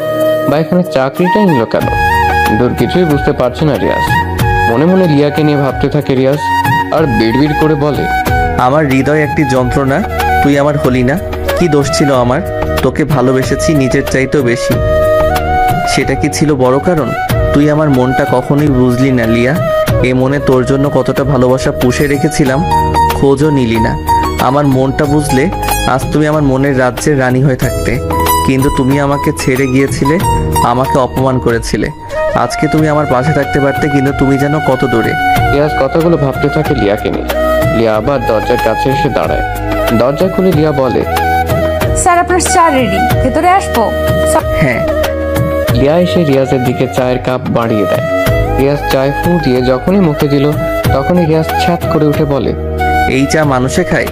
বা এখানে চাকরিটাই নিল কেন? দূর কিছুই বুঝতে পারছে না রিয়াজ। মনে মনে লিয়াকে নিয়ে ভাবতে থাকে রিয়াজ, আর বিড়বিড় করে বলে, আমার হৃদয় একটি যন্ত্রণা, তুই আমার হলি না। কি দোষ ছিল আমার? তোকে ভালোবেসেছি নিজের চাইতেও বেশি। সেটা কি ছিল বড় কারণ? তুই আমার মনটা কখনোই বুঝলি না লিয়া। এ মনে তোর জন্য কতটা ভালোবাসা পুষে রেখেছিলাম, খোঁজও নিলি না। আমার মনটা বুঝলে আজ তুমি আমার মনের রাজ্যের রানী হয়ে থাকতে, কিন্তু তুমি আমাকে ছেড়ে গিয়েছিলে, আমাকে অপমান করেছিলে। আজকে তুমি আমার পাশে থাকতে পারতে, কিন্তু তুমি যেন কত দূরে। রিয়াজ কথাগুলো ভাবতে থাকে লিয়াকে নিয়ে। লিয়া আবার দরজার কাছে এসে দাঁড়ায়। দরজা খুলে লিয়া বলে, স্যার আপনার চা রেডি, ভেতরে আসবো? হ্যাঁ। লিয়া এসে রিয়াজের দিকে চায়ের কাপ বাড়িয়ে দেয়। রিয়াজ চায় ফু দিয়ে যখনই মুখে দিল, তখনই রিয়াজ ছ্যাত করে উঠে বলে, এই চা মানুষে খায়?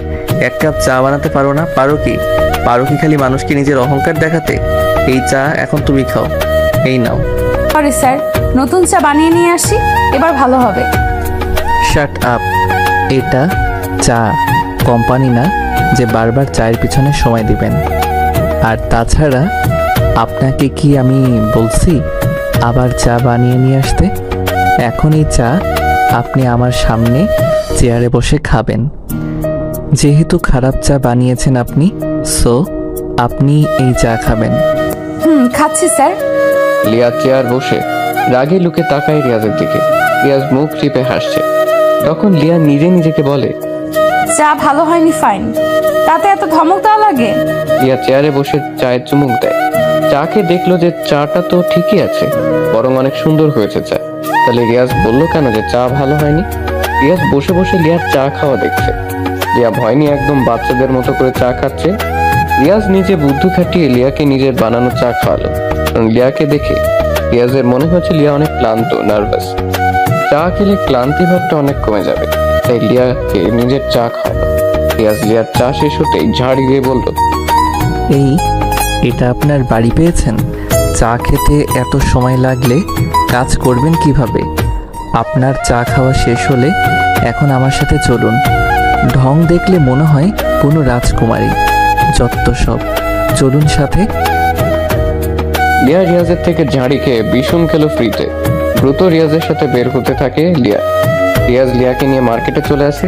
এক কাপ চা বানাতে পারো না? পারো কি খালি মানুষকে নিজের অহংকার দেখাতে? এই চা এখন তুমি খাও, এই নাও। সরি স্যার, নতুন চা বানিয়ে নিয়ে আসি, এবার ভালো হবে। Shut up. এটা চা, কোম্পানি না যে বারবার চায়ের পিছনে সময় দিবেন। আর তাছাড়া আপনাকে কি আমি বলছি আবার চা বানিয়ে নিয়ে আসতে? এখন এই চা আপনি আমার সামনে চেয়ারে বসে খাবেন। যেহেতু খারাপ চা বানিয়েছেন আপনি, সো আপনি এই চা খাবেন। খাচ্ছি স্যার। লিয়া চেয়ার বসে রাগে লুকে তাকায় রিয়াজের দিকে। রিয়াজ মুখ টিপে হাসছে। তখন লিয়া নিজেকে বলে, চা ভালো হয়নি ফাইন, তাতে এত ধমক দেওয়া লাগে? লিয়া চেয়ারে বসে চায়ের চুমুক দেয়। চাকে দেখলো যে চাটা তো ঠিকই আছে, বরং অনেক সুন্দর হয়েছে চা। তাহলে রিয়াজ বললো কেন যে চা ভালো হয়নি? রিয়াজ বসে বসে লিয়ার চা খাওয়া দেখছে। লিয়া ভয় নিয়ে একদম বাচ্চাদের মতো করে চা খাচ্ছে। রিয়াজ নিজে বুদ্ধি খাটিয়ে লিয়াকে নিজের বানানো চা খাওয়ালো। কারণ লিয়াকে দেখে রিয়াজের মনে হচ্ছে লিয়া অনেক ক্লান্ত, নার্ভাস। চা খেলে ক্লান্তি ভাবটা অনেক কমে যাবে, তাই লিয়াকে নিজের চা খাওয়ালো। রিয়াজ লিয়ার চা শেষ হতেই ঝাড়ি দিয়ে বলল, এটা আপনার বাড়ি পেয়েছেন? চা খেতে এত সময় লাগলে কাজ করবেন কিভাবে? আপনার চা খাওয়া শেষ হলে এখন আমার সাথে চলুন। ঢং দেখলে মনে হয় কোনো রাজকুমারী, যত সব। চলুন সাথে। লিয়া রিয়াজের থেকে ঝাড়ি খেয়ে ভীষণ খেলো ফ্রিতে। দ্রুত রিয়াজের সাথে বের হতে থাকে লিয়া। রিয়াজ লিয়াকে নিয়ে মার্কেটে চলে আসে।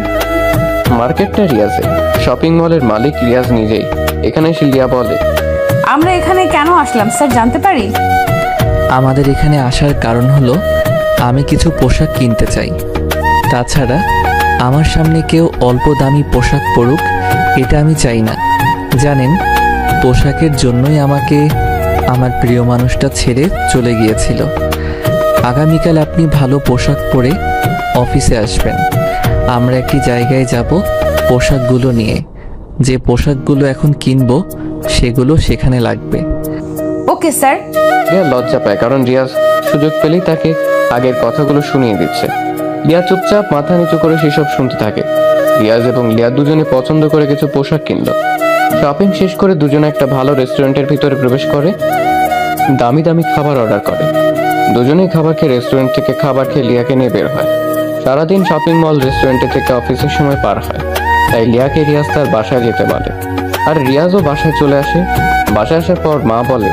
মার্কেটটা রিয়াজের, শপিং মলের মালিক রিয়াজ নিজেই। এখানে এসে লিয়া বলে, আমরা এখানে কেন আসলাম স্যার, জানতে পারি? আমাদের এখানে আসার কারণ হলো আমি কিছু পোশাক কিনতে চাই। তাছাড়া আমার সামনে কেউ অল্প দামি পোশাক পরুক, এটা আমি চাই না। জানেন, পোশাকের জন্যই আমাকে আমার প্রিয় মানুষটা ছেড়ে চলে গিয়েছিল। আগামীকাল আপনি ভালো পোশাক পরে অফিসে আসবেন। আমরা একটি জায়গায় যাব পোশাকগুলো নিয়ে। যে পোশাকগুলো এখন কিনবো সেগুলো সেখানে লাগবে। Okay sir. লিয়া লজ্জা পায়, কারণ রিয়াজ সুযোগ পেলেই তাকে আগের কথাগুলো শুনিয়ে দিচ্ছে। লিয়া চুপচাপ মাথা নিচু করে সেসব শুনতে থাকে। রিয়াজ এবং লিয়া দুজনে পছন্দ করে কিছু পোশাক কিনলো। শপিং শেষ করে দুজনে একটা ভালো রেস্টুরেন্টের ভিতরে প্রবেশ করে দামি দামি খাবার অর্ডার করে। দুজনেই খাবার খেয়ে রেস্টুরেন্ট থেকে খাবার খেয়ে লিয়াকে নিয়ে বের হয়। সারাদিন শপিং মল, রেস্টুরেন্টে থেকে অফিসের সময় পার হয়। তাই লিয়াকে রিয়াজ তার বাসায় যেতে বলে। আর রিয়াজও বাসায় চলে আসে। বাসায় আসার পর মা বলে,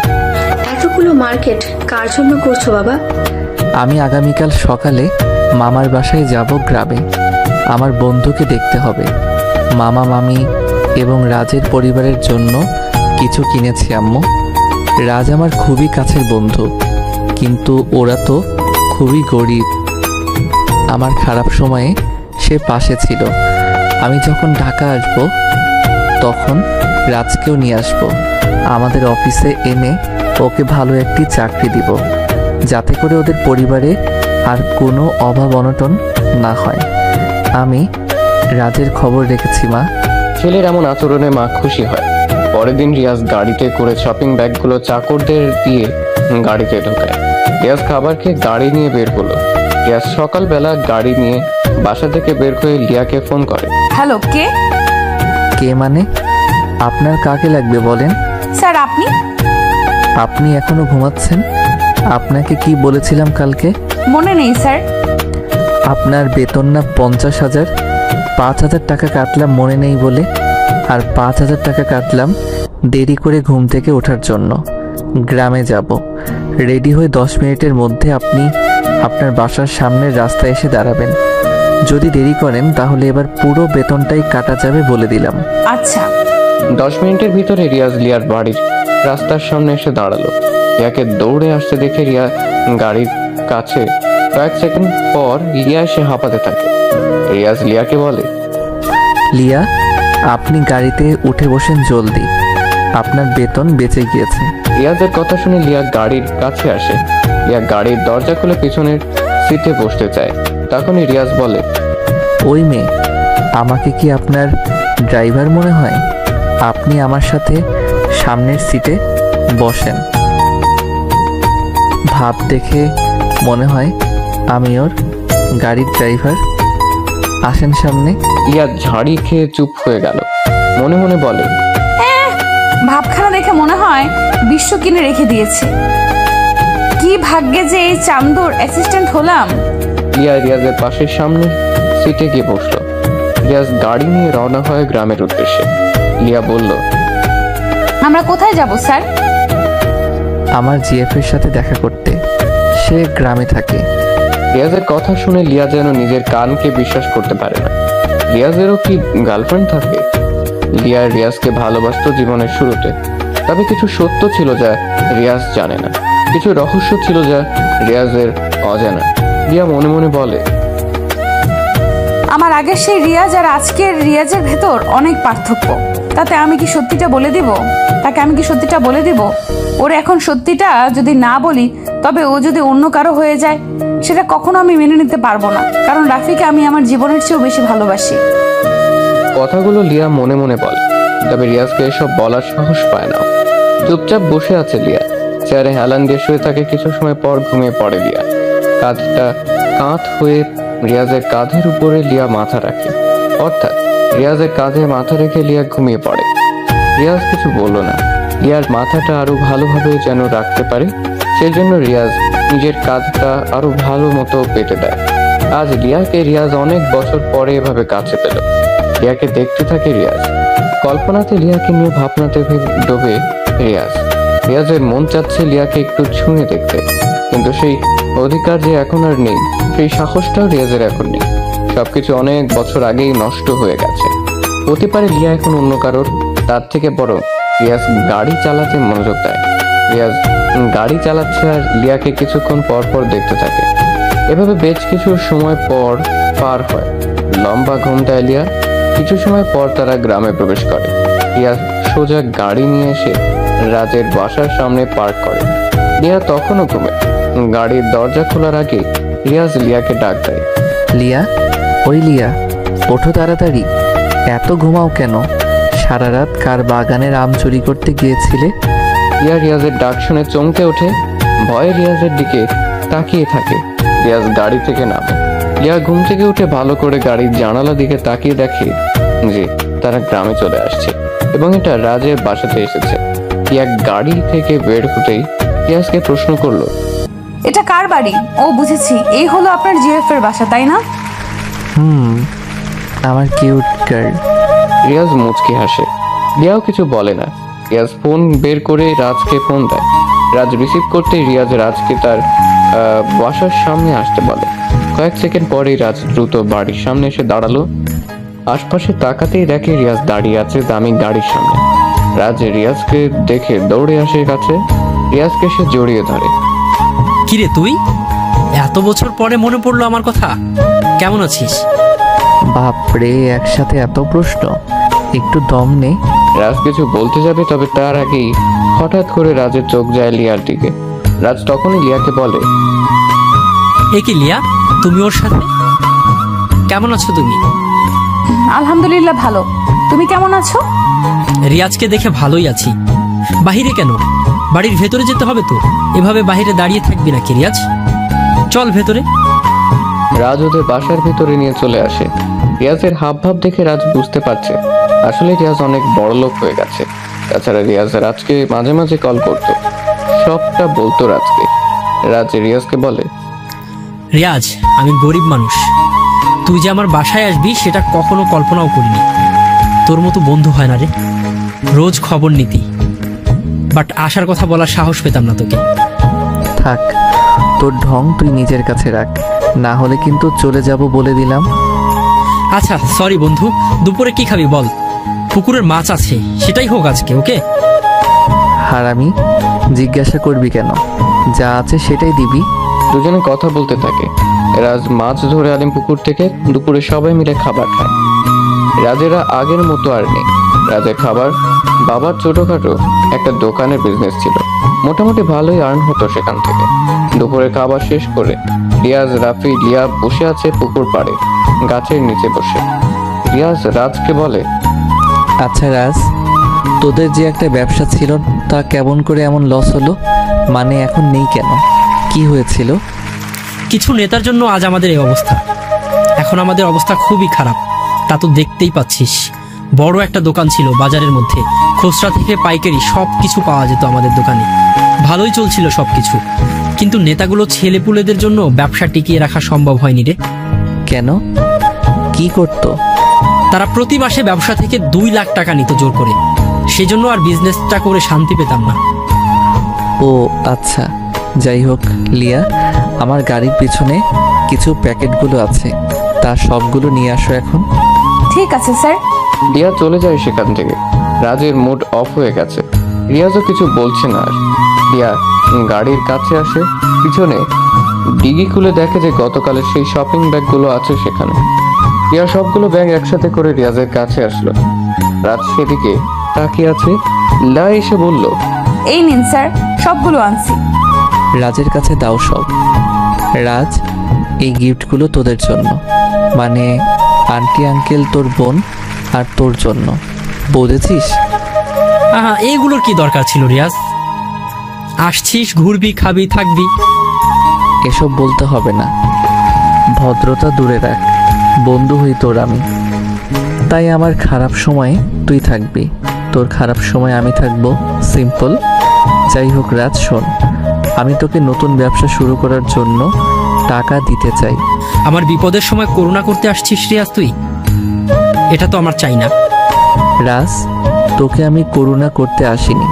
এতগুলো মার্কেট কার জন্য করছো বাবা? আমি আগামীকাল সকালে মামার বাসায় যাব গ্রামে। আমার বন্ধুকে দেখতে হবে। মামা, মামি এবং রাজের পরিবারের জন্য কিছু কিনেছি আম্মু। রাজ আমার খুবই কাছের বন্ধু, কিন্তু ওরা তো খুবই গরিব। আমার খারাপ সময়ে সে পাশে ছিল। আমি যখন ঢাকা আসব তখন রাজকেও নিয়ে আসব। আমাদের অফিসে এনে ওকে ভালো একটি চাকরি দিব, যাতে করে ওদের পরিবারে আর কোনো অভাব অনটন না হয়। আমি রাজের খবর রেখেছি মা। ছেলের এমন আচরণে মা খুশি হয়। পরের দিন রিয়াজ গাড়িতে করে শপিং ব্যাগগুলো চাকরদের দিয়ে গাড়িতে ঢোকায়। রিয়াজ খাবার খেয়ে গাড়ি নিয়ে বের হলো। রিয়াজ সকালবেলা গাড়ি নিয়ে বাসা থেকে বের হয়ে লিয়াকে ফোন করে। হ্যালো, কে? কে মানে? আপনার কাকে লাগবে বলেন? স্যার আপনি? আপনি এখনো ঘুমাচ্ছেন? আপনাকে কি বলেছিলাম কালকে? মনে নেই স্যার। আপনার বেতন না 50,000? 5,000 টাকা কাটলাম মনে নেই বলে, আর 5,000 টাকা কাটলাম দেরি করে ঘুম থেকে ওঠার জন্য। গ্রামে যাব, রেডি হয়ে 10 মিনিটের মধ্যে আপনি আপনার বাসার সামনের রাস্তায় এসে দাঁড়াবেন। যদি দেরি করেন তাহলে এবার পুরো বেতনটাই কাটা যাবে বলে দিলাম। আচ্ছা। 10 মিনিটের ভিতরে রিয়াজ লিয়ার বাড়ির রাস্তার সামনে এসে দাঁড়ালো। লিয়াকে দৌড়ে আসতে দেখে রিয়া গাড়ির কাছে কয়েক সেকেন্ড পর লিয়া এসে হাঁপাতে থাকে। রিয়াজ লিয়াকে বলে, লিয়া, আপনি গাড়িতে উঠে বসেন জলদি, আপনার বেতন বেঁচে গিয়েছে। রিয়াজের কথা শুনে লিয়া গাড়ির কাছে আসে। লিয়া গাড়ির দরজা খুলে পিছনের সিটে বসতে চায়। তখনই রিয়াজ বলে, ওই মেয়ে, আমাকে কি আপনার ড্রাইভার মনে হয়? আপনি আমার সাথে সামনের সিটে বসেন। ভাব দেখে মনে হয় আমি ওর গাড়ির ড্রাইভার। আসেন সামনে। লিয়া ঝাড়ি খেয়ে চুপ হয়ে গেল। মনে মনে বলে, ভাবখানা দেখে মনে হয় বিশ্ব কিনে রেখে দিয়েছে। কি ভাগ্যে যে এই চান্দুর অ্যাসিস্ট্যান্ট হলাম। লিয়া রিয়াজের পাশের সামনে সিটে গিয়ে বসলো। রিয়াজ গাড়ি নিয়ে রওনা হয় গ্রামের উদ্দেশ্যে। লিয়া বলল, আমরা কোথায় যাব স্যার? আমার জিএফের সাথে দেখা করতে, সে গ্রামে থাকে। রিয়াজের কথা শুনে লিয়া যেন নিজের কানকে বিশ্বাস করতে পারে না। রিয়াজেরও কি গার্লফ্রেন্ড থাকে? লিয়া রিয়াজকে ভালোবাসতো জীবনের শুরুতে, তবে কিছু সত্য ছিল যা রিয়াজ জানে না, কিছু রহস্য ছিল যা রিয়াজের অজানা। লিয়া মনে মনে বলে, আমার আগের সেই রিয়াজ আর আজকের রিয়াজের ভেতর অনেক পার্থক্য। তাতে আমি কি সত্যিটা বলে দিব? তাকে আমি কি সত্যিটা বলে দিব? ওর এখন সত্যিটা যদি না বলি, তবে ও যদি অন্য কারো হয়ে যায়, সেটা কখনো আমি মেনে নিতে পারবো না। কারণ রাফিকে আমি আমার জীবনের চেয়েও বেশি ভালোবাসি। কথাগুলো লিয়া মনে মনে বলে, তবে রিয়াজকে এসব বলার সাহস পায় না। চুপচাপ বসে আছে লিয়া, চেয়ারে হেলান দিয়ে শুয়ে থাকে। কিছু সময় পর ঘুমিয়ে পড়ে লিয়া। কাঁধটা কাঁধ হয়ে রিয়াজের কাঁধের উপরে লিয়া মাথা রাখে, অর্থাৎ রিয়াজের কাঁধে মাথা রেখে লিয়া ঘুমিয়ে পড়ে। রিয়াজ কিছু বলল না। লিয়ার মাথাটা আরো ভালোভাবে যেন রাখতে পারে, সেই জন্য রিয়াজ নিজের কাঁধটা আরো ভালো মতো পেতে দেয়। আজ লিয়াকে রিয়াজ অনেক বছর পরে এভাবে কাছে পেল। লিয়াকে দেখতে থাকে রিয়াজ। কল্পনাতে লিয়াকে নিয়ে ভাবনাতে ডোবে রিয়াজ। রিয়াজের মন চাচ্ছে লিয়াকে একটু ছুঁয়ে দেখতে, কিন্তু সেই অধিকার যে এখন আর নেই, সেই সাহসটাও রিয়াজের এখন নেই। সবকিছু অনেক বছর আগেই নষ্ট হয়ে গেছে। হতে পারে লিয়া এখন অন্য কারোর। তার থেকে বড়, রিয়াজ গাড়ি চালাতে মনোযোগ দেয়। রিয়াজ গাড়ি চালাচ্ছে আর লিয়াকে কিছুক্ষণ পর পর দেখতে থাকে। এভাবে বেশ কিছু সময় পর পার হয়। লম্বা ঘুম দেয় লিয়া। কিছু সময় পর তারা গ্রামে প্রবেশ করে। রিয়াজ সোজা গাড়ি নিয়ে এসে রাজের বাসার সামনে পার্ক করে। লিয়া তখনও ঘুমে। গাড়ির দরজা খোলার আগে রিয়াজ লিয়াকে ডাক দেয়, লিয়া, ওই লিয়া, ওঠো তাড়াতাড়ি। এত ঘুমাও কেন? সারা রাত কার বাগানের আম চুরি করতে গিয়েছিলে? লিয়া রিয়াজের ডাক শুনে চমকে ওঠে, ভয়ে রিয়াজের দিকে তাকিয়ে থাকে। রিয়াজ গাড়ি থেকে নামে। লিয়া ঘুম থেকে উঠে ভালো করে গাড়ির জানালা দিকে তাকিয়ে দেখে যে তারা গ্রামে চলে আসছে এবং এটা রাজের বাসাতে এসেছে। লিয়া গাড়ি থেকে বের হতেই রিয়াজকে প্রশ্ন করলো, এটা কার বাড়ি? ও বুঝেছি, এই হলো আপনার জিএফ এর বাসা, তাই না? আমার কিউট গার্ল। রিয়াজ মুচকি হাসে। লিয়াও কিছু বলে না। রিয়াজ ফোন বের করে রাজকে ফোন দেয়। রাজ রিসিভ করতেই রিয়াজ রাজকে তার বাসার সামনে আসতে বলে। কয়েক সেকেন্ড পরেই রাজ দ্রুত বাড়ির সামনে এসে দাঁড়ালো। আশপাশে তাকাতেই দেখে রিয়াজ দাঁড়িয়ে আছে দামি গাড়ির সামনে। রাজ রিয়াজকে দেখে দৌড়ে আসে কাছে। রিয়াজকে সে জড়িয়ে ধরে। কিরে তুই? এত বছর পরে মনে পড়লো আমার কথা। কেমন আছিস? বাপরে, একসাথে এত প্রশ্ন, একটু দম নে। রাজ কিছু বলতে যাবে, তবে তার আগেই হঠাৎ করে রাজের চোখ যায় লিয়ার দিকে। রাজ তখনই লিয়াকে বলে, এ কি লিয়া, তুমি ওর সাথে? কেমন আছো তুমি? আলহামদুলিল্লাহ ভালো। তুমি কেমন আছো? রিয়াজকে দেখে ভালোই আছি। বাহিরে কেন? বাড়ির ভেতরে যেতে হবে তো। এভাবে বাহিরে দাঁড়িয়ে থাকবি নাকি রিয়াজ? চল ভেতরে। রাজ ওদের বাসার ভিতরে নিয়ে চলে আসে। রিয়াজের হাবভাব দেখে রাজ বুঝতে পারছে আসলে রিয়াজ অনেক বড় লোক হয়ে গেছে। তাছাড়া রিয়াজ রাজকে মাঝে মাঝে কল করতো, সবটা বলতো রাজকে। রাজ রিয়াজকে বলে, রিয়াজ, আমি গরিব মানুষ। তুই যে আমার বাসায় আসবি সেটা কখনো কল্পনাও করিনি। তোর মতো বন্ধু হয় না রে, রোজ খবর নিতি, বাট আসার কথা বলার সাহস পেতাম না তোকে। থাক, তোর ঢং তুই নিজের কাছে রাখ, না হলে কিন্তু চলে যাব বলে দিলাম। আচ্ছা সরি বন্ধু, দুপুরে কি খাবি বল? পুকুরের মাছ আছে, সেটাই হোক আজকে, ওকে? হারামি, জিজ্ঞাসা করবি কেন? যা আছে সেটাই দিবি। দুজনে কথা বলতে থাকে। রাজ মাছ ধরে আলিম পুকুর থেকে। দুপুরে সবাই মিলে খাবার খায়। রাজেরা আগের মতো আর নেই। রাজের খাবার, বাবার ছোটখাটো একটা দোকানের বিজনেস ছিল, মোটামুটি ভালোই আর্ন হতো সেখান থেকে। দুপুরে খাবার শেষ করে রিয়াজ, রাফি, লিয়া বসে আছে পুকুর পাড়ে গাছের নিচে বসে। রিয়াজ রাজকে বলে, আচ্ছা রাজ, তোদের যে একটা ব্যবসা ছিল তা কেমন করে এমন লস হলো? মানে এখন নেই কেন? কি হয়েছিল? কিছু নেতার জন্য আজ আমাদের এই অবস্থা। এখন এখন আমাদের অবস্থা খুবই খারাপ, তা তো দেখতেই পাচ্ছিস। বড় একটা দোকান ছিল বাজারের মধ্যে, খুচরা থেকে পাইকারি সব কিছু পাওয়া যেত আমাদের দোকানে। ভালোই চলছিল সব কিছু, কিন্তু নেতাগুলো ছেলেপুলেদের জন্য ব্যবসা টিকিয়ে রাখা সম্ভব হয়নি রে। কেন? কি করতো? তারা প্রতি মাসে ব্যবসা থেকে 2 লাখ টাকা নিত জোর করে, সেজন্য আর বিজনেসটা করে শান্তি পেতাম না। ও আচ্ছা, যাই হোক লিয়া, আমার গাড়ির পিছনে কিছু প্যাকেটগুলো আছে, তা সবগুলো নিয়ে আসো এখন। ঠিক আছে স্যার। রিয়া চলে যায় সেখান থেকে। রাজের মুড অফ হয়ে গেছে। রিয়াজও কিছু বলছে না আর। রিয়া গাড়ির কাছে আসে, পিছনে ডিগি খুলে দেখে যে গতকালের সেই শপিং ব্যাগগুলো আছে সেখানে। রিয়া সবগুলো ব্যাগ একসাথে করে রিয়াজের কাছে আসলো। রাজ সেদিকে তাকিয়ে আছে। লা এসে বলল, এই নিন স্যার, সবগুলো আনছি। রাজের কাছে দাও সব। রাজ, এই গিফটগুলো তোদের জন্য, মানে আন্টি আঙ্কেল, তোর বোন আর তোর জন্য, বুঝেছিস? এইগুলোর কি দরকার ছিল রিয়াজ? আসছিস, ঘুরবি, খাবি, থাকবি। এসব বলতে হবে না, ভদ্রতা দূরে রাখ। বন্ধু হই তোর আমি, তাই আমার খারাপ সময়ে তুই থাকবি, তোর খারাপ সময় আমি থাকবো, সিম্পল। যাই হোক রাজ, শোন, আমি তোকে নতুন ব্যবসা শুরু করার জন্য টাকা দিতে চাই। আমার বিপদের সময় করুণা করতে আসছিস রিয়াজ তুই? এটা তো আমার চাই না। রাজ, তোকে আমি করুণা করতে আসিনি,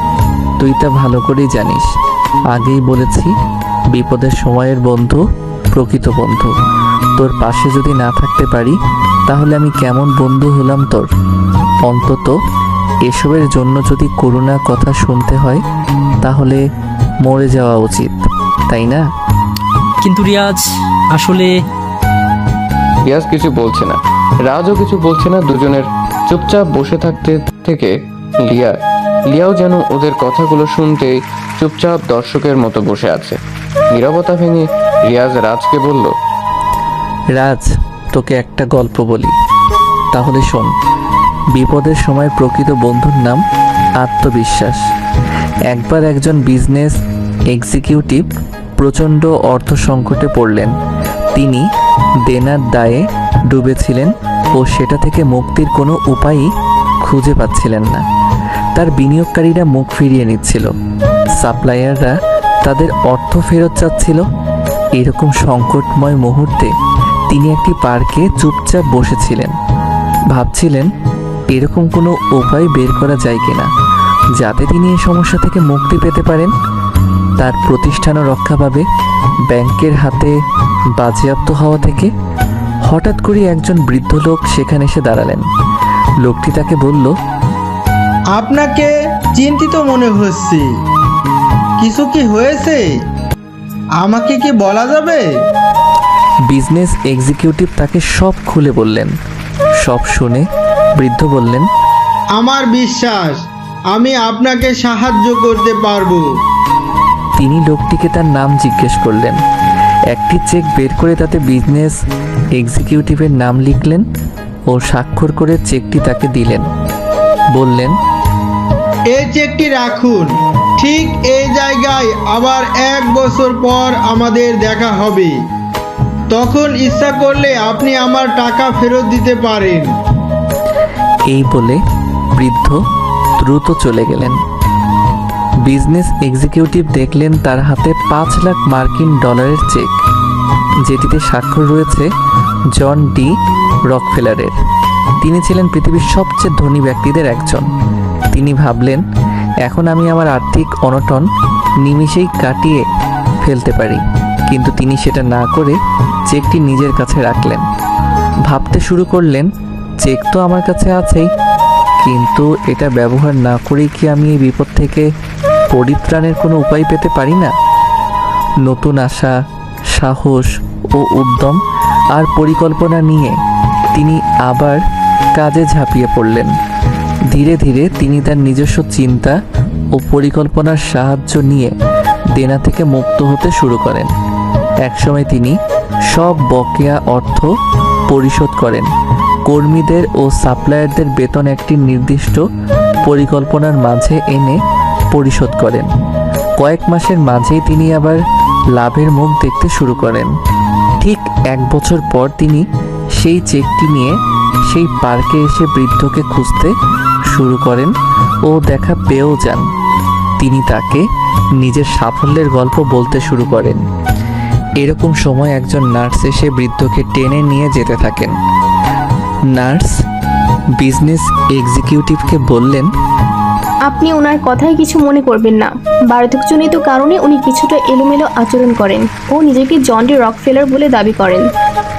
তুই তা ভালো করেই জানিস। আগেই বলেছি, বিপদের সময়ের বন্ধু প্রকৃত বন্ধু। তোর পাশে যদি না থাকতে পারি, তাহলে আমি কেমন বন্ধু হলাম তোর? অন্তত এসবের জন্য যদি করুণা কথা শুনতে হয়, তাহলে মরে যাওয়া উচিত, তাই না? কিন্তু রিয়াজ, আসলে রিয়াজ কিছু বলছে না, রাজও কিছু বলছে না। দুজনের চুপচাপ বসে থাকতে থেকে লিয়াও যেন ওদের কথাগুলো শুনতে চুপচাপ দর্শকের মতো বসে আছে। নীরবতা ভেঙে রিয়াজ রাজকে বলল, রাজ, তোকে একটা গল্প বলি, তাহলে শোন। বিপদের সময় প্রকৃত বন্ধুর নাম আত্মবিশ্বাস। একবার একজন বিজনেস এক্সিকিউটিভ প্রচণ্ড অর্থ সংকটে পড়লেন। তিনি দেনার দায়ে ডুবেছিলেন ও সেটা থেকে মুক্তির কোনো উপায়ই খুঁজে পাচ্ছিলেন না। তার বিনিয়োগকারীরা মুখ ফিরিয়ে নিচ্ছিল, সাপ্লায়াররা তাদের অর্থ ফেরত চাচ্ছিল। এরকম সংকটময় মুহূর্তে তিনি একটি পার্কে চুপচাপ বসেছিলেন, ভাবছিলেন এরকম কোনো উপায় বের করা যায় কিনা যাতে তিনি এই সমস্যা থেকে মুক্তি পেতে পারেন, তার প্রতিষ্ঠানও রক্ষা পাবে ব্যাংকের হাতে বাজেয়াপ্ত হওয়া থেকে। হঠাৎ করে একজন বৃদ্ধ লোক সেখানে এসে দাঁড়ালেন। লোকটি তাকে বলল, আপনাকে চিন্তিত মনে হচ্ছে, কিছু কি হয়েছে? আমাকে কি বলা যাবে? বিজনেস এক্সিকিউটিভ তাকে সব খুলে বললেন। সব শুনে বৃদ্ধ বললেন, আমার বিশ্বাস আমি আপনাকে সাহায্য করতে পারবো। তিনি লোকটিকে তার নাম জিজ্ঞেস করলেন। একটি চেক বের করে তাতে বিজনেস এক্সিকিউটিভের নাম লিখলেন ও স্বাক্ষর করে চেকটি তাকে দিলেন। বললেন, এই চেকটি রাখুন, ঠিক এই জায়গায় আবার 1 বছর পর আমাদের দেখা হবে। তখন ইচ্ছা করলে আপনি আমার টাকা ফেরত দিতে পারেন। এই বলে বৃদ্ধ দ্রুত চলে গেলেন। বিজনেস এক্সিকিউটিভ দেখলেন তার হাতে 5 লাখ মার্কিন ডলারের চেক, যেটিতে স্বাক্ষর রয়েছে জন ডি রকফেলারের। তিনি ছিলেন পৃথিবীর সবচেয়ে ধনী ব্যক্তিদের একজন। তিনি ভাবলেন, এখন আমি আমার আর্থিক অনটন নিমিষেই কাটিয়ে ফেলতে পারি। কিন্তু তিনি সেটা না করে চেকটি নিজের কাছে রাখলেন। ভাবতে শুরু করলেন, চেক তো আমার কাছে আছেই, কিন্তু এটা ব্যবহার না করেই কি আমি এই বিপদ থেকে পরিত্রাণের কোনো উপায় পেতে পারি না? নতুন আশা, সাহস ও উদ্যম আর পরিকল্পনা নিয়ে তিনি আবার কাজে ঝাঁপিয়ে পড়লেন। ধীরে ধীরে তিনি তার নিজস্ব চিন্তা ও পরিকল্পনার সাহায্য নিয়ে দেনা থেকে মুক্ত হতে শুরু করেন। একসময় তিনি সব বকেয়া অর্থ পরিশোধ করেন। কর্মীদের ও সাপ্লায়ারদের বেতন একটি নির্দিষ্ট পরিকল্পনার মাঝে এনে পরিশোধ করেন। কয়েক মাসের মাঝেই তিনি আবার লাভের মুখ দেখতে শুরু করেন। ঠিক 1 বছর পর তিনি সেই চেকটি নিয়ে সেই পার্কে এসে বৃদ্ধকে খুঁজতে শুরু করেন ও দেখা পেয়েও যান। তিনি তাকে নিজের সাফল্যের গল্প বলতে শুরু করেন। এরকম সময় একজন নার্স এসে বৃদ্ধকে টেনে নিয়ে যেতে থাকেন। নার্স বিজনেস এক্সিকিউটিভকে বললেন, আপনি ওনার কথায় কিছু মনে করবেন না। বার্ধক্যজনিত কারণে উনি কিছুটা এলোমেলো আচরণ করেন ও নিজেকে জন ডি রকফেলার বলে দাবি করেন।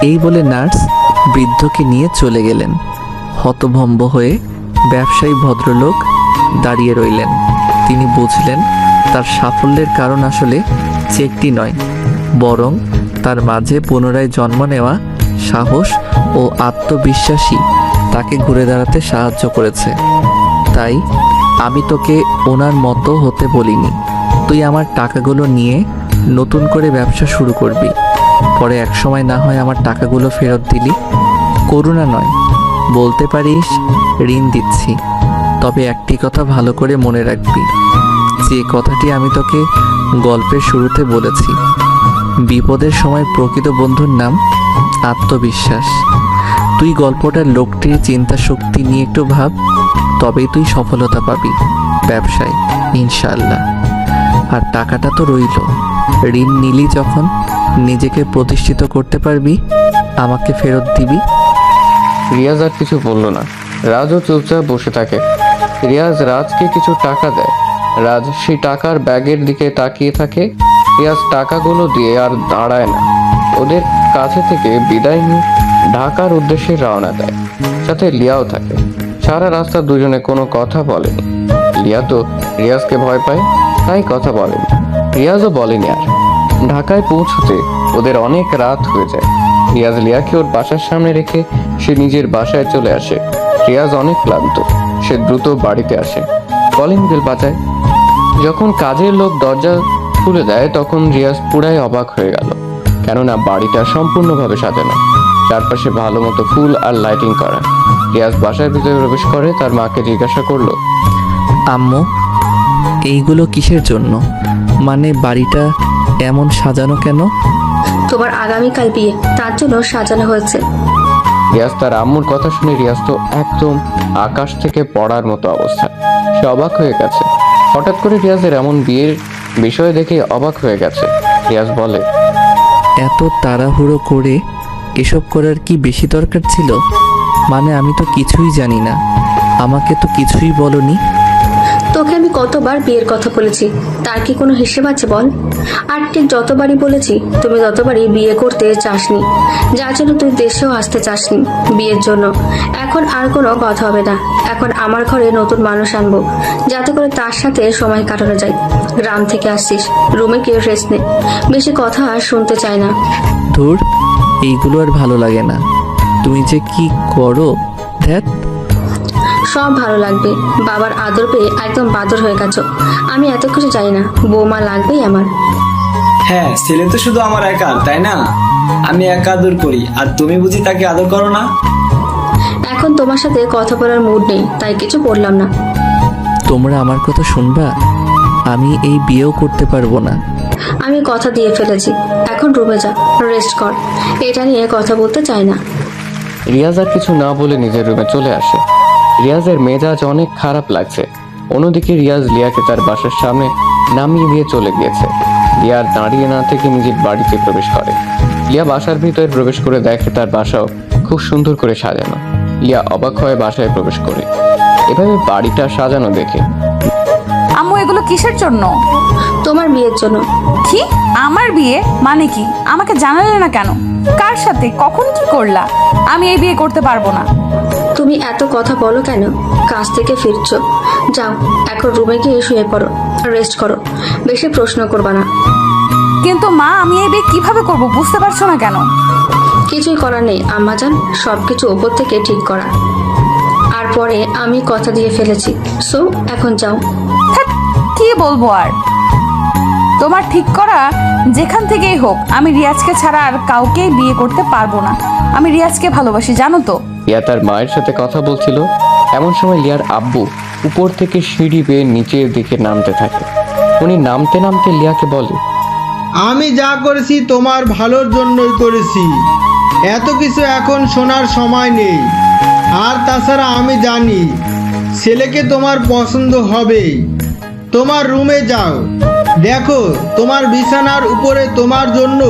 এই বলে নার্স বৃদ্ধকে নিয়ে চলে গেলেন। হতভম্ব হয়ে ব্যবসায়ী ভদ্রলোক দাঁড়িয়ে রইলেন। তিনি বুঝলেন তার সাফল্যের কারণ আসলে চেকটি নয়, বরং তার মাঝে পুনরায় জন্ম নেওয়া সাহস ও আত্মবিশ্বাসী তাকে ঘুরে দাঁড়াতে সাহায্য করেছে। তাই আমি তোকে ওনার মতো হতে বলিনি। তুই আমার টাকাগুলো নিয়ে নতুন করে ব্যবসা শুরু করবি, পরে একসময় না হয় আমার টাকাগুলো ফেরত দিলি। করুণা নয়, বলতে পারিস ঋণ দিচ্ছি। তবে একটি কথা ভালো করে মনে রাখবি, যে কথাটি আমি তোকে গল্পের শুরুতে বলেছি, বিপদের সময় প্রকৃত বন্ধুর নাম আত্মবিশ্বাস। তুই গল্পটার লোকটির চিন্তা শক্তি নিয়ে একটু ভাব, তবেই তুই সফলতা পাবি ব্যবসায় ইনশাআল্লাহ। আর টাকাটা তো রইল, ঋণ নিলি যখন নিজেকে প্রতিষ্ঠিত করতে পারবি, আমাকে ফেরত দিবি। রিয়াজ আর কিছু বলল না। রাজও চুপচাপ বসে থাকে। রিয়াজ রাজকে কিছু টাকা দেয়। রাজ সেই টাকার ব্যাগের দিকে তাকিয়ে থাকে। রিয়াজ টাকাগুলো দিয়ে আর দাঁড়ায় না, ওদের কাছে থেকে বিদায় নিয়ে ঢাকার উদ্দেশ্যে রওনা দেয়। সাথে লিয়াও থাকে। সারা রাস্তা দুজনে কোনো কথা বলেনি। লিয়া তো রিয়াজকে ভয় পায়, তাই কথা বলেনি। রিয়াজও বলেনি। আর ঢাকায় পৌঁছতে ওদের অনেক রাত হয়ে যায়। রিয়াজ লিয়াকে ওর বাসার সামনে রেখে সে নিজের বাসায় চলে আসে। রিয়াজ অনেক ক্লান্ত, সে দ্রুত বাড়িতে আসে। কলিং বেল বাজায়। যখন কাজের লোক দরজা খুলে দেয় তখন রিয়াজ পুরাই অবাক হয়ে গেল, কেননা বাড়িটা সম্পূর্ণভাবে সাজানো, চারপাশে ভালো মতো ফুল আর লাইটিং করা। রিয়াজ বাসার ভিতরে প্রবেশ করে তার মাকে জিজ্ঞাসা করলো, আম্মু, এইগুলো কিসের জন্য? মানে বাড়িটা এমন সাজানো কেন? তোমার আগামীকাল বিয়ে, তার জন্য সাজানো হয়েছে। রিয়াজ তার আম্মুর কথা শুনে রিয়াজ তো একদম আকাশ থেকে পড়ার মতো অবস্থা। সে অবাক হয়ে গেছে। হঠাৎ করে রিয়াজের এমন বিয়ের বিষয় দেখে অবাক হয়ে গেছে। রিয়াজ বলে, এত তাড়াহুড়ো করে এসব করার কি বেশি দরকার ছিল? মানে আমি তো কিছুই জানি না, আমাকে তো কিছুই বলনি। তোকে আমি কতবার বিয়ের কথা বলেছি, তার কি কোনো হিসেব আছে বল? আর ঠিক যতবারই বলেছি তুমি ততবারই বিয়ে করতে চাসনি, যার জন্য তুই দেশেও আসতে চাসনি বিয়ের জন্য। এখন আর কোনো কথা হবে না। এখন আমার ঘরে নতুন মানুষ আনবো, যাতে করে তার সাথে সময় কাটানো যায়। গ্রাম থেকে আসছিস, রুমে কেউ রেস্ট নে, বেশি কথা আর শুনতে চায় না। ধুর, এইগুলো আর ভালো লাগে না। তুমি যে কি করো ধ্যাত। সব ভালো লাগবে। বাবার আদর পেয়ে একদম বাদর হয়ে গেছো। আমি এত কিছু চাই না, বৌমা লাগবেই আমার। হ্যাঁ, ছেলে তো শুধু আমার একা, তাই না? আমি একা আদর করি, আর তুমি বুঝি তাকে আদর করো না? এখন তোমার সাথে কথা বলার মুড নেই, তাই কিছু বললাম না। তোমরা আমার কথা শুনবা? আমি এই বিয়েও করতে পারবো না। আমি কথা দিয়ে ফেলেছি, এখন রুমে যা, রেস্ট কর। এটা নিয়ে কথা বলতে চাই না। রিয়াজ আর কিছু না বলে নিজের রুমে চলে আসে। রিয়াজের মেজাজ অনেক খারাপ লাগছে। অন্যদিকে রিয়াজ লিয়াকে তার বাসার সামনে নামিয়ে দিয়ে চলে গিয়েছে। লিয়া আর দাঁড়িয়ে না থেকে নিজের বাড়িতে প্রবেশ করে। লিয়া বাসার ভিতরে প্রবেশ করে দেখে তার বাসাও খুব সুন্দর করে সাজানো। লিয়া অবাক হয়ে বাসায় প্রবেশ করে এভাবে বাড়িটা সাজানো দেখে। আম্মু, এগুলো কিসের জন্য? তোমার বিয়ের জন্য। কি? আমার বিয়ে মানে কি? আমাকে জানালে না কেন? কার সাথে কখন কি করলা? আমি এই বিয়ে করতে পারবো না। তুমি এত কথা বলো কেন? কাজ থেকে ফিরছো, যাও এখন রুমে গিয়ে শুয়ে পড়ো, রেস্ট করো, বেশি প্রশ্ন করবা না। কিন্তু মা, আমি এই বিয়ে কিভাবে করব বুঝতে পারছো না কেন? কিছুই করার নেই আম্মাজান, সবকিছু ওপর থেকে ঠিক করা। আর পরে আমি কথা দিয়ে ফেলেছি, সো এখন যাও। ধ্যাৎ, কি বলবো আর? তোমার ঠিক করা যেখান থেকেই হোক, আমি রিয়াজকে ছাড়া আর কাউকেই বিয়ে করতে পারবো না। আমি রিয়াজকে ভালোবাসি, জানো তো। লিয়া তার মায়ের সাথে কথা বলছিল। এমন সময় লিয়ার আব্বু উপর থেকে সিঁড়ি বেয়ে নিচের দিকে নামতে থাকে। উনি নামতে নামতে লিয়াকে বলে, আমি যা করেছি তোমার ভালোর জন্যই করেছি। এত কিছু এখন শোনার সময় নেই। আর তাছাড়া আমি জানি ছেলেকে তোমার পছন্দ হবেই। তোমার রুমে যাও, দেখো তোমার বিছানার উপরে তোমার জন্য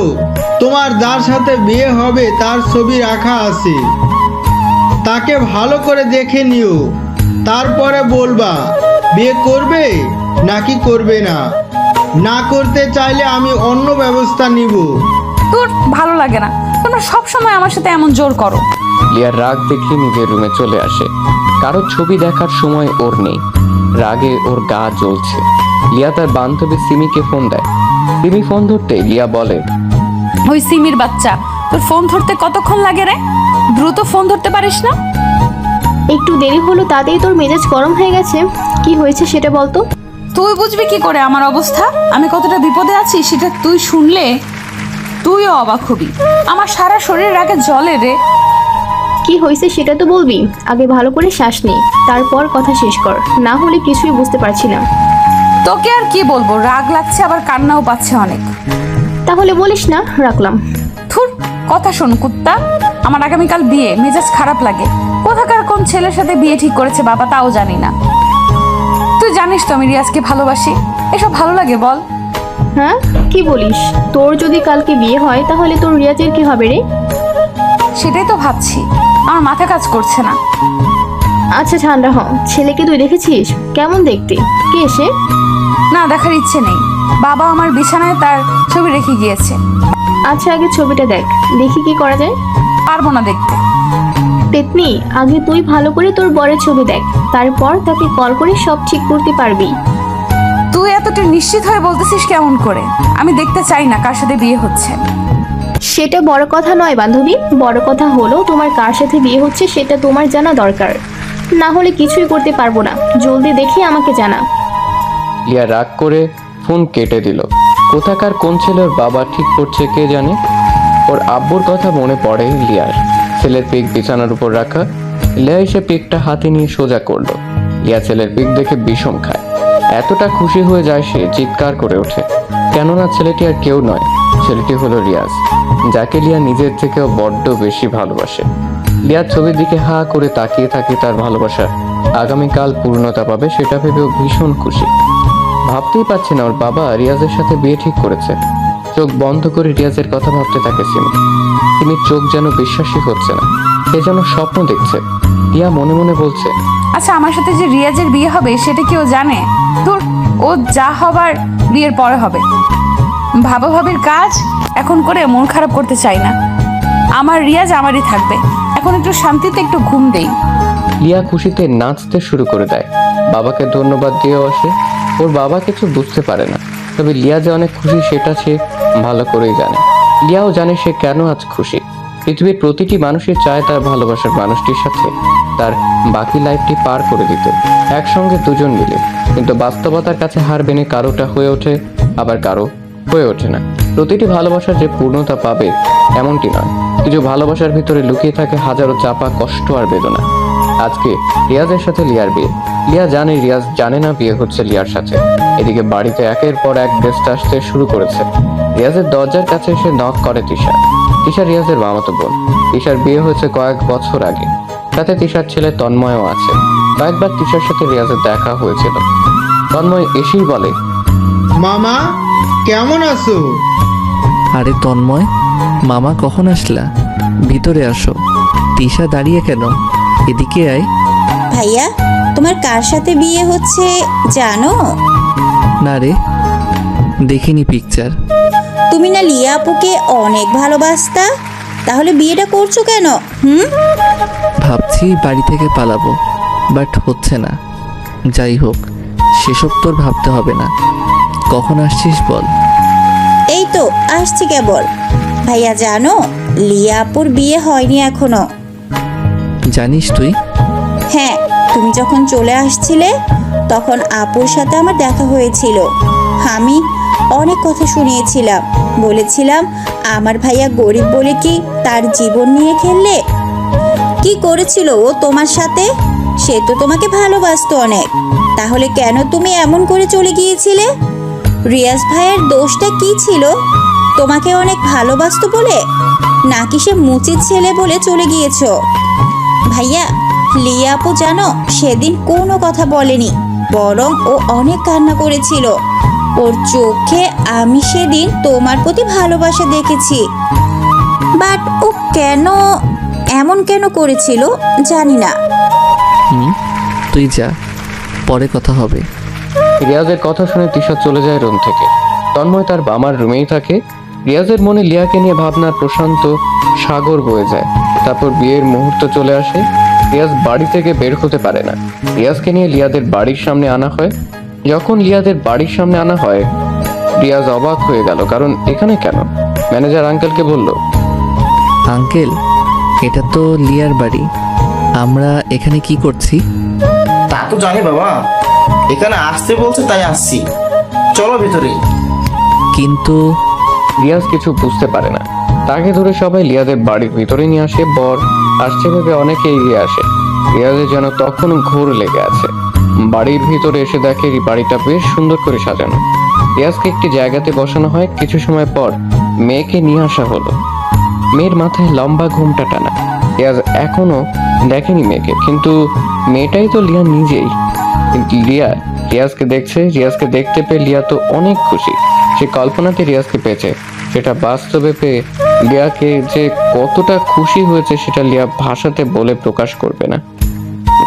তোমার যার সাথে বিয়ে হবে তার ছবি রাখা আছে। তাকে ভালো করে দেখে নিও, তারপরে বলবা বিয়ে করবে নাকি করবে না। না করতে চাইলে আমি অন্য ব্যবস্থা নিব। তোর ভালো লাগে না, তোমরা সব সময় আমার সাথে এমন জোর করো। লিয়ার রাগ দেখে নিজের রুমে চলে আসে। কারো ছবি দেখার সময় ওর নেই। রাগে ওর গা জ্বলছে। লিয়া তার বান্ধবী সিমিকে ফোন দেয়। সিমি ফোন ধরতে লিয়া বলে, ওই সিমির বাচ্চা, তোর ফোন ধরতে কতক্ষণ লাগে রে? দ্রুত ফোন ধরতে পারিস না? একটু দেরি হলো তাতেই তোর মেজাজ গরম হয়ে গেছে। কি হয়েছে সেটা বলতো। তুই বুঝবি কি করে আমার অবস্থা? আমি কতটা বিপদে আছি সেটা তুই শুনলে তুইও অবাক হবি। আমার সারা শরীর রাগে জ্বলে রে। কি হয়েছে সেটা তো বলবি। আগে ভালো করে শ্বাস নে, তারপর কথা শেষ কর, না হলে কিছুই বুঝতে পারছি না। তোকে আর কি বলবো, রাগ লাগছে আবার কান্নাও পাচ্ছে অনেক। তাহলে বলিস না, রাখলাম। থুর, কথা শোন কুত্তা, আমার আগামীকাল বিয়ে, মেজাজ খারাপ লাগে। কোথাকার কোন ছেলের সাথে বিয়ে ঠিক করেছে বাবা তাও জানি না। তুই জানিস তো আমি রিয়াজকে ভালোবাসি। এসব ভালো লাগে বল? হ্যাঁ, কি বলিস? তোর যদি কালকে বিয়ে হয় তাহলে তোর রিয়াজের কি হবে রে? সেটাই তো ভাবছি, আমার মাথা কাজ করছে না। আচ্ছা ঠান্ডা হ। ছেলেকে তুই দেখেছিস? কেমন দেখতে? কে সে? না, দেখার ইচ্ছে নেই। বাবা আমার বিছানায় তার ছবি রেখে গিয়েছে। আচ্ছা আগে ছবিটা দেখ, দেখি কি করা যায়। পারবো না দেখতে। পেতনি, আগে তুই ভালো করে তোর বরের ছবি দেখ, তারপর তাকে কল করে সব ঠিক করতে পারবি। তুই এতটা নিশ্চিত হয়ে বলতেছিস কেমন করে? আমি দেখতে চাই না কার সাথে বিয়ে হচ্ছে। সেটা বড় কথা নয় বান্ধবী, বড় কথা হলো তোমার কার সাথে বিয়ে হচ্ছে সেটা তোমার জানা দরকার। না হলে কিছুই করতে পারবো না। জলদি দেখি আমাকে জানা। লিয়া রাগ করে ফোন কেটে দিল। কোথাকার কোন ছেলের বাবা ঠিক করছে কে জানে। ওর আব্বুর কথা মনে পড়ে লিয়ার। ছেলের পিক বিছানার উপর রাখা। লিয়া এসে পিকটা হাতে নিয়ে সোজা করলো। লিয়া ছেলের পিক দেখে বিষম খায়। এতটা খুশি হয়ে যায় সে চিৎকার করে ওঠে। কেননা ছেলেটি আর কেউ নয়, ছেলেটি হলো রিয়াজ, যাকে লিয়া নিজের থেকেও বড্ড বেশি ভালোবাসে। লিয়ার ছবির দিকে হা করে তাকিয়ে থাকে। তার ভালোবাসা আগামীকাল পূর্ণতা পাবে সেটা ভেবেও ভীষণ খুশি। ভাবতেই পারছে না ওর বাবা রিয়াজের সাথে বিয়ে ঠিক করেছে। চোখ বন্ধ করে রিয়াজের কথা ভাবতে থাকে সিমি। সিমির চোখ যেন বিশ্বাসই হচ্ছে না, সে যেন স্বপ্ন দেখছে। রিয়া মনে মনে বলছে, আচ্ছা আমার সাথে যে রিয়াজের বিয়ে হবে সেটা কি ও জানে? তোর ও যা হবার বিয়ের পরে হবে। ভাবা ভাবির কাজ এখন করে মন খারাপ করতে চাই না। আমার রিয়াজ আমারই থাকবে। এখন একটু শান্তিতে একটু ঘুম দেই। লিয়া খুশিতে নাচতে শুরু করে দেয়। বাবাকে ধন্যবাদ দিয়েও আসে। ওর বাবা কিছু বুঝতে পারে না, তবে লিয়া যে অনেক খুশি সেটা সে ভালো করেই জানে। লিয়াও জানে সে কেন আজ খুশি। পৃথিবীর প্রতিটি মানুষই চায় তার ভালোবাসার মানুষটির সাথে তার বাকি লাইফটি পার করে দিতে, একসঙ্গে দুজন মিলে। কিন্তু বাস্তবতার কাছে হার মেনে কারোটা হয়ে ওঠে, আবার কারো হয়ে ওঠে না। প্রতিটি ভালোবাসার যে পূর্ণতা পাবে এমনটি নয়। কিছু ভালোবাসার ভিতরে লুকিয়ে থাকে হাজারো চাপা কষ্ট আর বেদনা। আজকে রিয়াজের সাথে লিয়ার বিয়ে। লিয়া জানে রিয়াজ জানে না বিয়ে হচ্ছে লিয়ার সাথে। এদিকে বাড়িতে একের পর এক গেস্ট আসতে শুরু করেছে। রিয়াজের দরজার কাছে এসে নক করে তিশা। তিশা রিয়াজের মামাতো বোন। তিশার বিয়ে হয়েছে কয়েক বছর আগে। সাথে তিশার ছেলে তন্ময়ও আছে। কয়েকবার তিশার সাথে রিয়াজের দেখা হয়েছিল। তন্ময় এসেই বলে, মামা কেমন আছো? আরে তন্ময়, মামা কখন আসলা? ভিতরে আসো। তিশা দাঁড়িয়ে কেন? এদিকে আয়। ভাইয়া, তোমার কার সাথে বিয়ে হচ্ছে জানো? না রে, দেখিনি পিকচার। তুমি না লিয়া আপুকে অনেক ভালোবাসতা, তাহলে বিয়েটা করছো কেন? ভাবছি বাড়ি থেকে পালাবো, বাট হচ্ছে না। যাই হোক, সেসব তোর ভাবতে হবে না। কখন আসছিস বল? এই তো আসছি কেবল। ভাইয়া জানো, লিয়া আপুর বিয়ে হয়নি এখনো। জানিস তুই? হ্যাঁ, তুমি যখন চলে আসছিলে তখন আপুর সাথে আমার দেখা হয়েছিল। আমি অনেক কথা শুনিয়েছিলাম, বলেছিলাম আমার ভাইয়া গরিব বলে কি তার জীবন নিয়ে খেললে? কি করেছিল ও তোমার সাথে? সে তো তোমাকে ভালোবাসতো অনেক, তাহলে কেন তুমি এমন করে চলে গিয়েছিলে? রিয়াজ ভাইয়ের দোষটা কি ছিল? তোমাকে অনেক ভালোবাসতো বলে? নাকি সে মুচির ছেলে বলে চলে গিয়েছো? ভাইয়া, লিয়া আপু জানো সেদিন কোনো কথা বলেনি, বরং ও অনেক কান্না করেছিল। ওর চোখে আমি সেদিন তোমার প্রতি ভালোবাসা দেখেছি। বাট ও এমন কেন করেছিল জানি না। তুই যা, পরে কথা হবে। রিয়াজের কথা শুনে তিশা চলে যায় রুম থেকে। তন্ময় তার বাবার রুমেই থাকে। রিয়াজের মনে লিয়াকে নিয়ে ভাবনার প্রশান্ত সাগর বয়ে যায়। তারপর বিয়ের মুহূর্ত চলে আসে। রিয়াজ বাড়ি থেকে বের হতে পারে না। রিয়াজকে নিয়ে লিয়াদের বাড়ির সামনে আনা হয়। যখন লিয়াদের বাড়ির সামনে আনা হয়, রিয়াজ অবাক হয়ে গেল, কারণ এখানে কেন? ম্যানেজার আঙ্কেলকে বলল, আঙ্কেল, এটা তো লিয়ার বাড়ি, আমরা এখানে কি করছি? তা তো জানি বাবা, এখানে আসতে বলছে তাই আসছি, চলো ভেতরে। কিন্তু রিয়াজ কিছু বুঝতে পারে না। তাকে ধরে সবাই লিয়াদের বাড়ির ভিতরে নিয়ে আসে। বর আসছে ভেবে অনেকে এগিয়ে আসে। রিয়াজের যেন তখন ঘোর লেগে আছে। বাড়ির ভিতরে এসে দেখে বাড়িটা বেশ সুন্দর করে সাজানো। রিয়াজকে একটি জায়গাতে বসানো হয়। কিছু সময় পর মেয়েকে নিয়ে আসা হলো। মেয়ের মাথায় লম্বা ঘোমটা টানা। রিয়াজ এখনো দেখেনি মেয়েকে, কিন্তু মেয়েটাই তো লিয়া নিজেই। কিন্তু লিয়া রিয়াজকে দেখছে। রিয়াজকে দেখতে পেয়ে লিয়া তো অনেক খুশি। সে কল্পনাতে রিয়াজকে পেয়েছে, সেটা বাস্তবে পেয়ে লিয়াকে যে কতটা খুশি হয়েছে সেটা লিয়া ভাষাতে বলে প্রকাশ করবে না।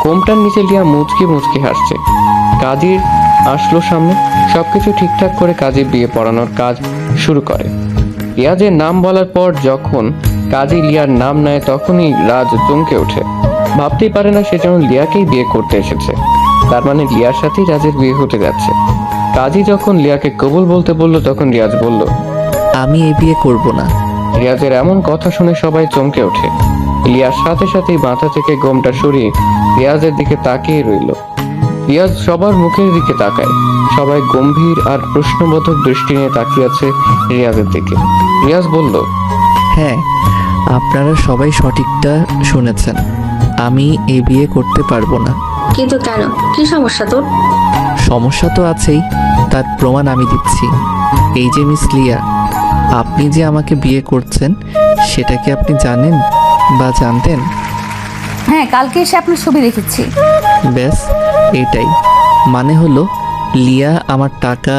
ঘোমটার নিচে লিয়া মুচকি মুচকি হাসছে। কাজীর আসলো সামনে। সবকিছু ঠিকঠাক করে কাজী বিয়ে পড়ানোর কাজ শুরু করে। রিয়াজের নাম বলার পর যখন কাজী লিয়ার নাম নেয়, তখনই রাজ চমকে ওঠে। ভাবতেই পারে না সে যেন লিয়াকেই বিয়ে করতে এসেছে। তার মানে লিয়ার সাথেই রাজের বিয়ে হতে যাচ্ছে। কাজী যখন লিয়াকে কবুল বলতে বলল, তখন রিয়াজ বলল, আমি এই বিয়ে করব না। রিয়াজের এমন কথা শুনে সবাই চমকে ওঠে। লিয়ার সাথে সাথেই মাথা থেকে গোমটা সরিয়ে রিয়াজের দিকে তাকিয়ে রইল। রিয়াজ সবার মুখের দিকে তাকায়। সবাই গম্ভীর আর প্রশ্নবোধক দৃষ্টি নিয়ে তাকিয়ে আছে রিয়াজের দিকে। রিয়াজ বলল, হ্যাঁ, আপনারা সবাই সঠিকটা শুনেছেন, আমি এই বিয়ে করতে পারবো না। কিন্তু কেন, কি সমস্যা তোর? সমস্যা তো আছেই, তার প্রমাণ আমি দিচ্ছি। এই যে মিস লিয়া, আপনি যে আমাকে বিয়ে করছেন সেটা কি আপনি জানেন বা জানতেন? হ্যাঁ, কালকে এসে আপনার ছবি দেখেছি। ব্যাস এটাই মানে হলো, লিয়া আমার টাকা,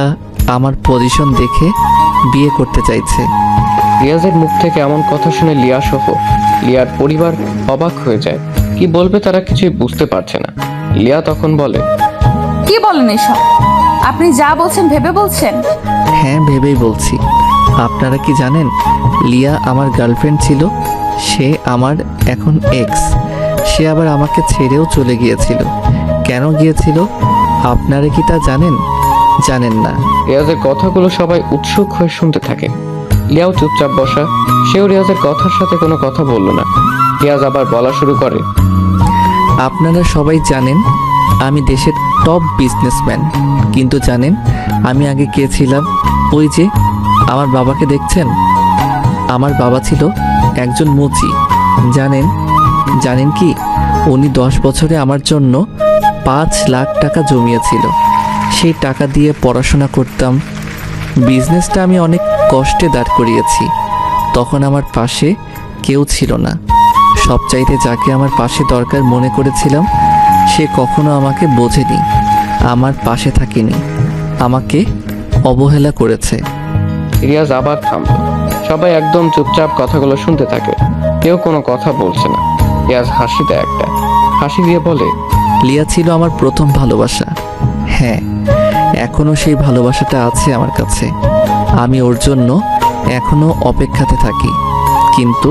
আমার পজিশন দেখে বিয়ে করতে চাইছে। রিয়াজের মুখ থেকে এমন কথা শুনে লিয়া সহ লিয়ার পরিবার অবাক হয়ে যায়। কি বলবে তারা কিছুই বুঝতে পারছে না। লিয়া তখন বলে, কি বলেন এসব? আপনি যা বলছেন ভেবে বলছেন? হ্যাঁ, ভেবেই বলছি। আপনারা কি জানেন লিয়া আমার গার্লফ্রেন্ড ছিল, সে আমার এখন এক্স। সে আবার আমাকে ছেড়েও চলে গিয়েছিল। কেন গিয়েছিল আপনারা কি তা জানেন? জানেন না। রিয়াজের কথাগুলো সবাই উৎসুক হয়ে শুনতে থাকে। লিয়াও চুপচাপ বসা। সেও রিয়াজের কথার সাথে কোনো কথা বলল না। রিয়াজ আবার বলা শুরু করে, আপনারা সবাই জানেন আমি দেশের টপ বিজনেসম্যান, কিন্তু জানেন আমি আগে কে ছিলাম? ওই যে আমার বাবাকে দেখছেন, আমার বাবা ছিল একজন মুচি। জানেন কি, উনি 10 বছরে আমার জন্য 5 লাখ টাকা জমিয়েছিল। সেই টাকা দিয়ে পড়াশোনা করতাম। বিজনেসটা আমি অনেক কষ্টে দাঁড় করিয়েছি। তখন আমার পাশে কেউ ছিল না। সবচাইতে যাকে আমার পাশে দরকার মনে করেছিলাম, সে কখনো আমাকে বোঝেনি, আমার পাশে থাকেনি, আমাকে অবহেলা করেছে। রিয়াজ আবার থামল। সবাই একদম চুপচাপ কথাগুলো শুনতে থাকে। কেউ কোনো কথা বলছে না। রিয়াজ হাসি দেয় একটা। হাসি দিয়ে বলে, লিয়া ছিল আমার প্রথম ভালোবাসা। হ্যাঁ, এখনো সেই ভালোবাসাটা আছে আমার কাছে। আমি ওর জন্য এখনো অপেক্ষাতে থাকি, কিন্তু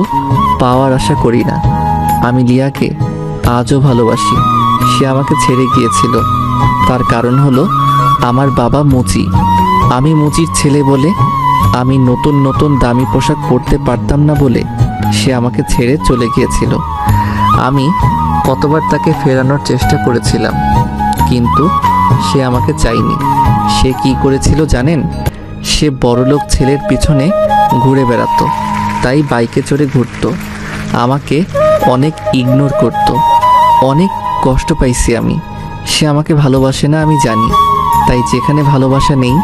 পাওয়ার আশা করি না। আমি লিয়াকে আজও ভালোবাসি। সে আমাকে ছেড়ে গিয়েছিল, তার কারণ হলো আমার বাবা মুচি। আমি মুচির ছেলে বলে, আমি নতুন নতুন দামি পোশাক পরতে পারতাম না বলে সে আমাকে ছেড়ে চলে গিয়েছিল। আমি কতবার তাকে ফেরানোর চেষ্টা করেছিলাম, কিন্তু সে আমাকে চায়নি। সে কি করেছিল জানেন? সে বড়লোক ছেলের পিছনে ঘুরে বেড়াতো, তাই বাইকে চড়ে ঘুরতো। আমাকে অনেক ইগনোর করত। অনেক কষ্ট পাইছি আমি। সে আমাকে ভালোবাসে না আমি জানি, তাই যেখানে ভালোবাসা নেই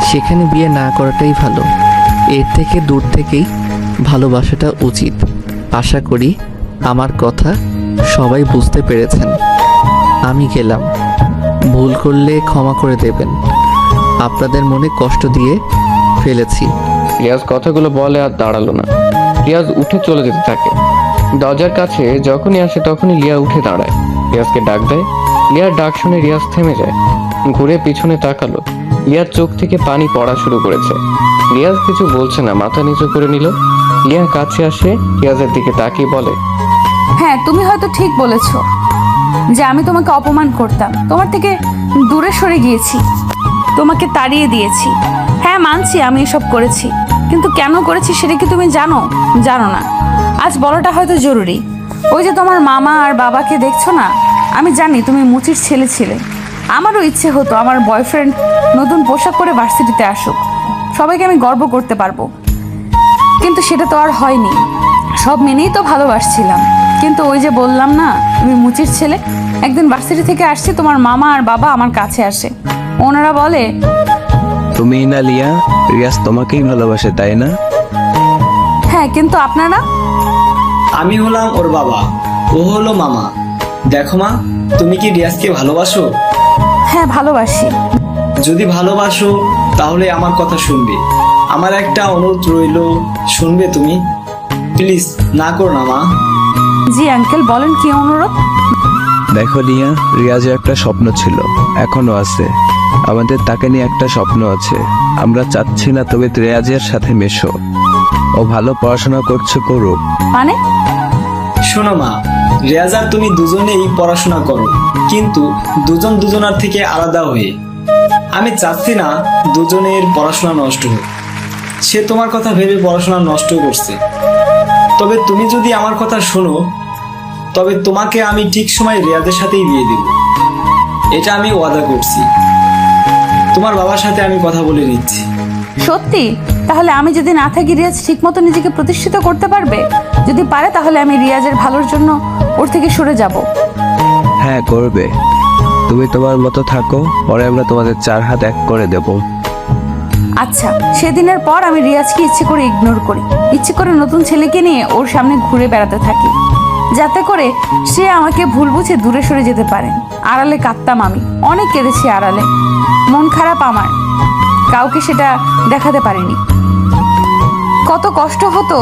সেখানে বিয়ে না করাটাই ভালো। এর থেকে দূর থেকেই ভালোবাসাটা উচিত। আশা করি আমার কথা সবাই বুঝতে পেরেছেন। আমি গেলাম, ভুল করলে ক্ষমা করে দেবেন। আপনাদের মনে কষ্ট দিয়ে ফেলেছি। রিয়াজ কথাগুলো বলে আর দাঁড়ালো না। রিয়াজ উঠে চলে যেতে থাকে। দরজার কাছে যখনই আসে তখনই লিয়া উঠে দাঁড়ায়, রিয়াজকে ডাক দেয়। লিয়ার ডাক শুনে রিয়াজ থেমে যায়, ঘুরে পিছনে তাকালো। লিয়ার চোখ থেকে পানি পড়া শুরু করেছে। রিয়াজ কিছু বলছে না, মাথা নিচু করে নিল। লিয়া কাছে আসে, রিয়াজের দিকে তাকিয়ে বলে, হ্যাঁ, তুমি হয়তো ঠিক বলেছ যে আমি তোমাকে অপমান করতাম, তোমার থেকে দূরে সরে গিয়েছি, তোমাকে তাড়িয়ে দিয়েছি। হ্যাঁ, মানছি আমি এসব করেছি, কিন্তু কেন করেছি সেটা কি তুমি জানো? জানো না। আজ বলাটা হয়তো জরুরি। ওই যে তোমার মামা আর বাবাকে দেখছো না, আমি জানি তুমি মুচির ছেলে ছিলে। আমারও ইচ্ছে হতো আমার বয়ফ্রেন্ড নতুন পোশাক পরে ভার্সিটিতে আসুক, সবাইকে আমি গর্ব করতে পারবো, কিন্তু সেটা তো আর হয়নি। সব মেনেই তো ভালোবাসছিলাম, কিন্তু ওই যে বললাম না তুমি মুচির ছেলে। একদিন ভার্সিটি থেকে আসছি, তোমার মামা আর বাবা আমার কাছে আসে, ওনারা বলে, তুমি না লিয়া, রিয়াজ তোমাকেই ভালোবাসে তাই না? হ্যাঁ, কিন্তু আপনারা? আমি হলাম ওর বাবা, ও হলো মামা। দেখো মা, তুমি কি রিয়াজকে ভালোবাসো? হ্যাঁ, ভালোবাসি। যদি ভালোবাসো তাহলে আমার কথা শুনবে। আমার একটা অনুরোধ রইল, শুনবে তুমি? প্লিজ, না করো না মা। জি আঙ্কেল, বলেন কি অনুরোধ? দেখো লিয়া, রিয়াজের একটা স্বপ্ন ছিল, এখনো আছে। আমাদের তাকে নিয়ে একটা স্বপ্ন আছে। আমরা চাচ্ছি না তবে রিয়াজের সাথে মেশো। ও ভালো পড়াশোনা করছে, করুক। মানে? শোনো মা, রিয়াজ আর তুমি দুজনেই পড়াশোনা করো, কিন্তু দুজন দুজনার থেকে আলাদা হয়ে। আমি চাচ্ছি না দুজনের পড়াশোনা নষ্ট হোক। সে তোমার কথা ভেবে পড়াশোনা নষ্ট করছে। তবে তুমি যদি আমার কথা শোনো, তবে তোমাকে আমি ঠিক সময় রিয়াজের সাথেই বিয়ে দেব, এটা আমি ওয়াদা করছি। তোমার বাবার সাথে আমি কথা বলে নিচ্ছি। সত্যি? তাহলে আমি যদি না থাকি রিয়াজ ঠিক মতো নিজেকে প্রতিষ্ঠিত করতে পারবে? যদি পারে তাহলে আমি রিয়াজের ভালোর জন্য ওর থেকে সরে যাব। হ্যাঁ, করবে। তুমি তোমার মতো থাকো, পরে আমরা তোমাদের 4 হাত এক করে দেব। আচ্ছা, সেদিনের পর আমি রিয়াজকে ইচ্ছে করে ইগনোর করি, ইচ্ছে করে নতুন ছেলেকে নিয়ে ওর সামনে ঘুরে বেড়াতে থাকি, যাতে করে সে আমাকে ভুল বুঝে দূরে সরে যেতে পারে। আড়ালে কাঁদতাম আমি, অনেক কেঁদেছি আড়ালে। মন খারাপ আমার, কাউকে সেটা দেখাতে পারিনি। কত কষ্ট হতো,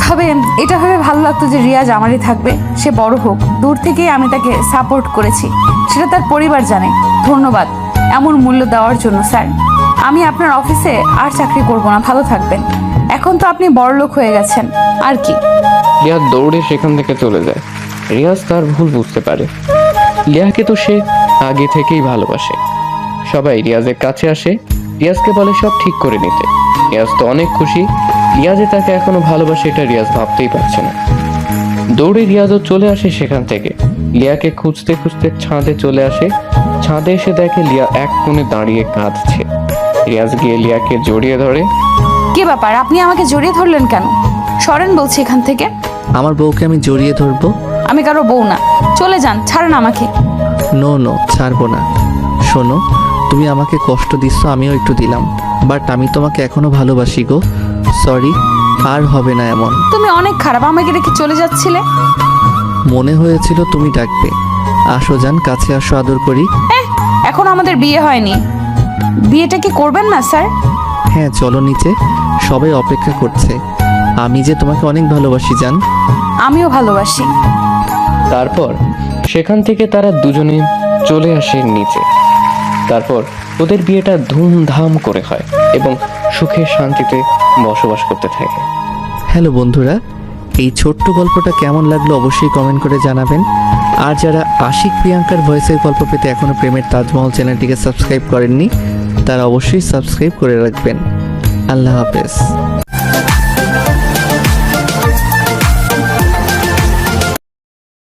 তবে এটা ভেবে ভালো লাগতো যে রিয়াজ আমারই থাকবে, সে বড় হোক। দূর থেকেই আমি তাকে সাপোর্ট করেছি, সেটা তার পরিবার জানে। ধন্যবাদ এমন মূল্য দেওয়ার জন্য স্যার। আমি আপনার অফিসে আর চাকরি করব না, ভালো থাকবেন। এখন তো আপনি বড়লোক হয়ে গেছেন, আর কি। লিয়া দৌড়ে সেখান থেকে চলে যায়। রিয়াজ তার ভুল বুঝতে পারে। লিয়াকে তো সে আগে থেকেই ভালোবাসে। সবাই রিয়াজের কাছে আসে, রিয়াজকে বলে সব ঠিক করে নিতে। রিয়াজ তো অনেক খুশি। লিয়া যে তাকে এখনো ভালোবাসে এটা রিয়াজ ভাবতেই পারছে না। দৌড়ে রিয়াজও চলে আসে সেখান থেকে। লিয়াকে খুঁজতে খুঁজতে ছাদে চলে আসে। ছাদে এসে দেখে লিয়া এক কোণে দাঁড়িয়ে কাঁদছে। রিয়াজ গিয়ে লিয়াকে জড়িয়ে ধরে। কি ব্যাপার, আপনি আমাকে জড়িয়ে ধরলেন কেন? সরেন বলছি এখান থেকে। আমার বউকে আমি জড়িয়ে ধরবো? আমি কারো বউ না, চলে যান, ছাড়েন আমাকে। নো নো, ছাড়বো না। শোনো, তুমি আমাকে কষ্ট দিচ্ছ, আমিও একটু দিলাম, বাট আমি তোমাকে এখনো ভালোবাসি গো। সরি, আর হবে না এমন। তুমি অনেক খারাপ, আমাকে রেখে চলে যাচ্ছিলে। মনে হয়েছিল তুমি ডাকবে। আসো যান, কাছে আসো, আদর করি। এখন আমাদের বিয়ে হয়নি, বিয়েটা কি করবেন না স্যার? হ্যাঁ, চলো নিচে, সবাই অপেক্ষা করছে। আমি যে তোমাকে অনেক ভালোবাসি জান। আমিও ভালোবাসি। তারপর সেখান থেকে তারা দুজনে চলে আসে নিচে। তারপর ওদের বিয়েটা ধুমধাম করে হয় এবং সুখে শান্তিতে বসবাস করতে থাকে। হ্যালো বন্ধুরা, এই ছোট্ট গল্পটা কেমন লাগলো অবশ্যই কমেন্ট করে জানাবেন। আর যারা আশিক প্রিয়াঙ্কার ভয়েসের গল্প পেতে এখনও প্রেমের তাজমহল চ্যানেলটিকে সাবস্ক্রাইব করেননি, তারা অবশ্যই সাবস্ক্রাইব করে রাখবেন। আল্লাহ হাফেজ।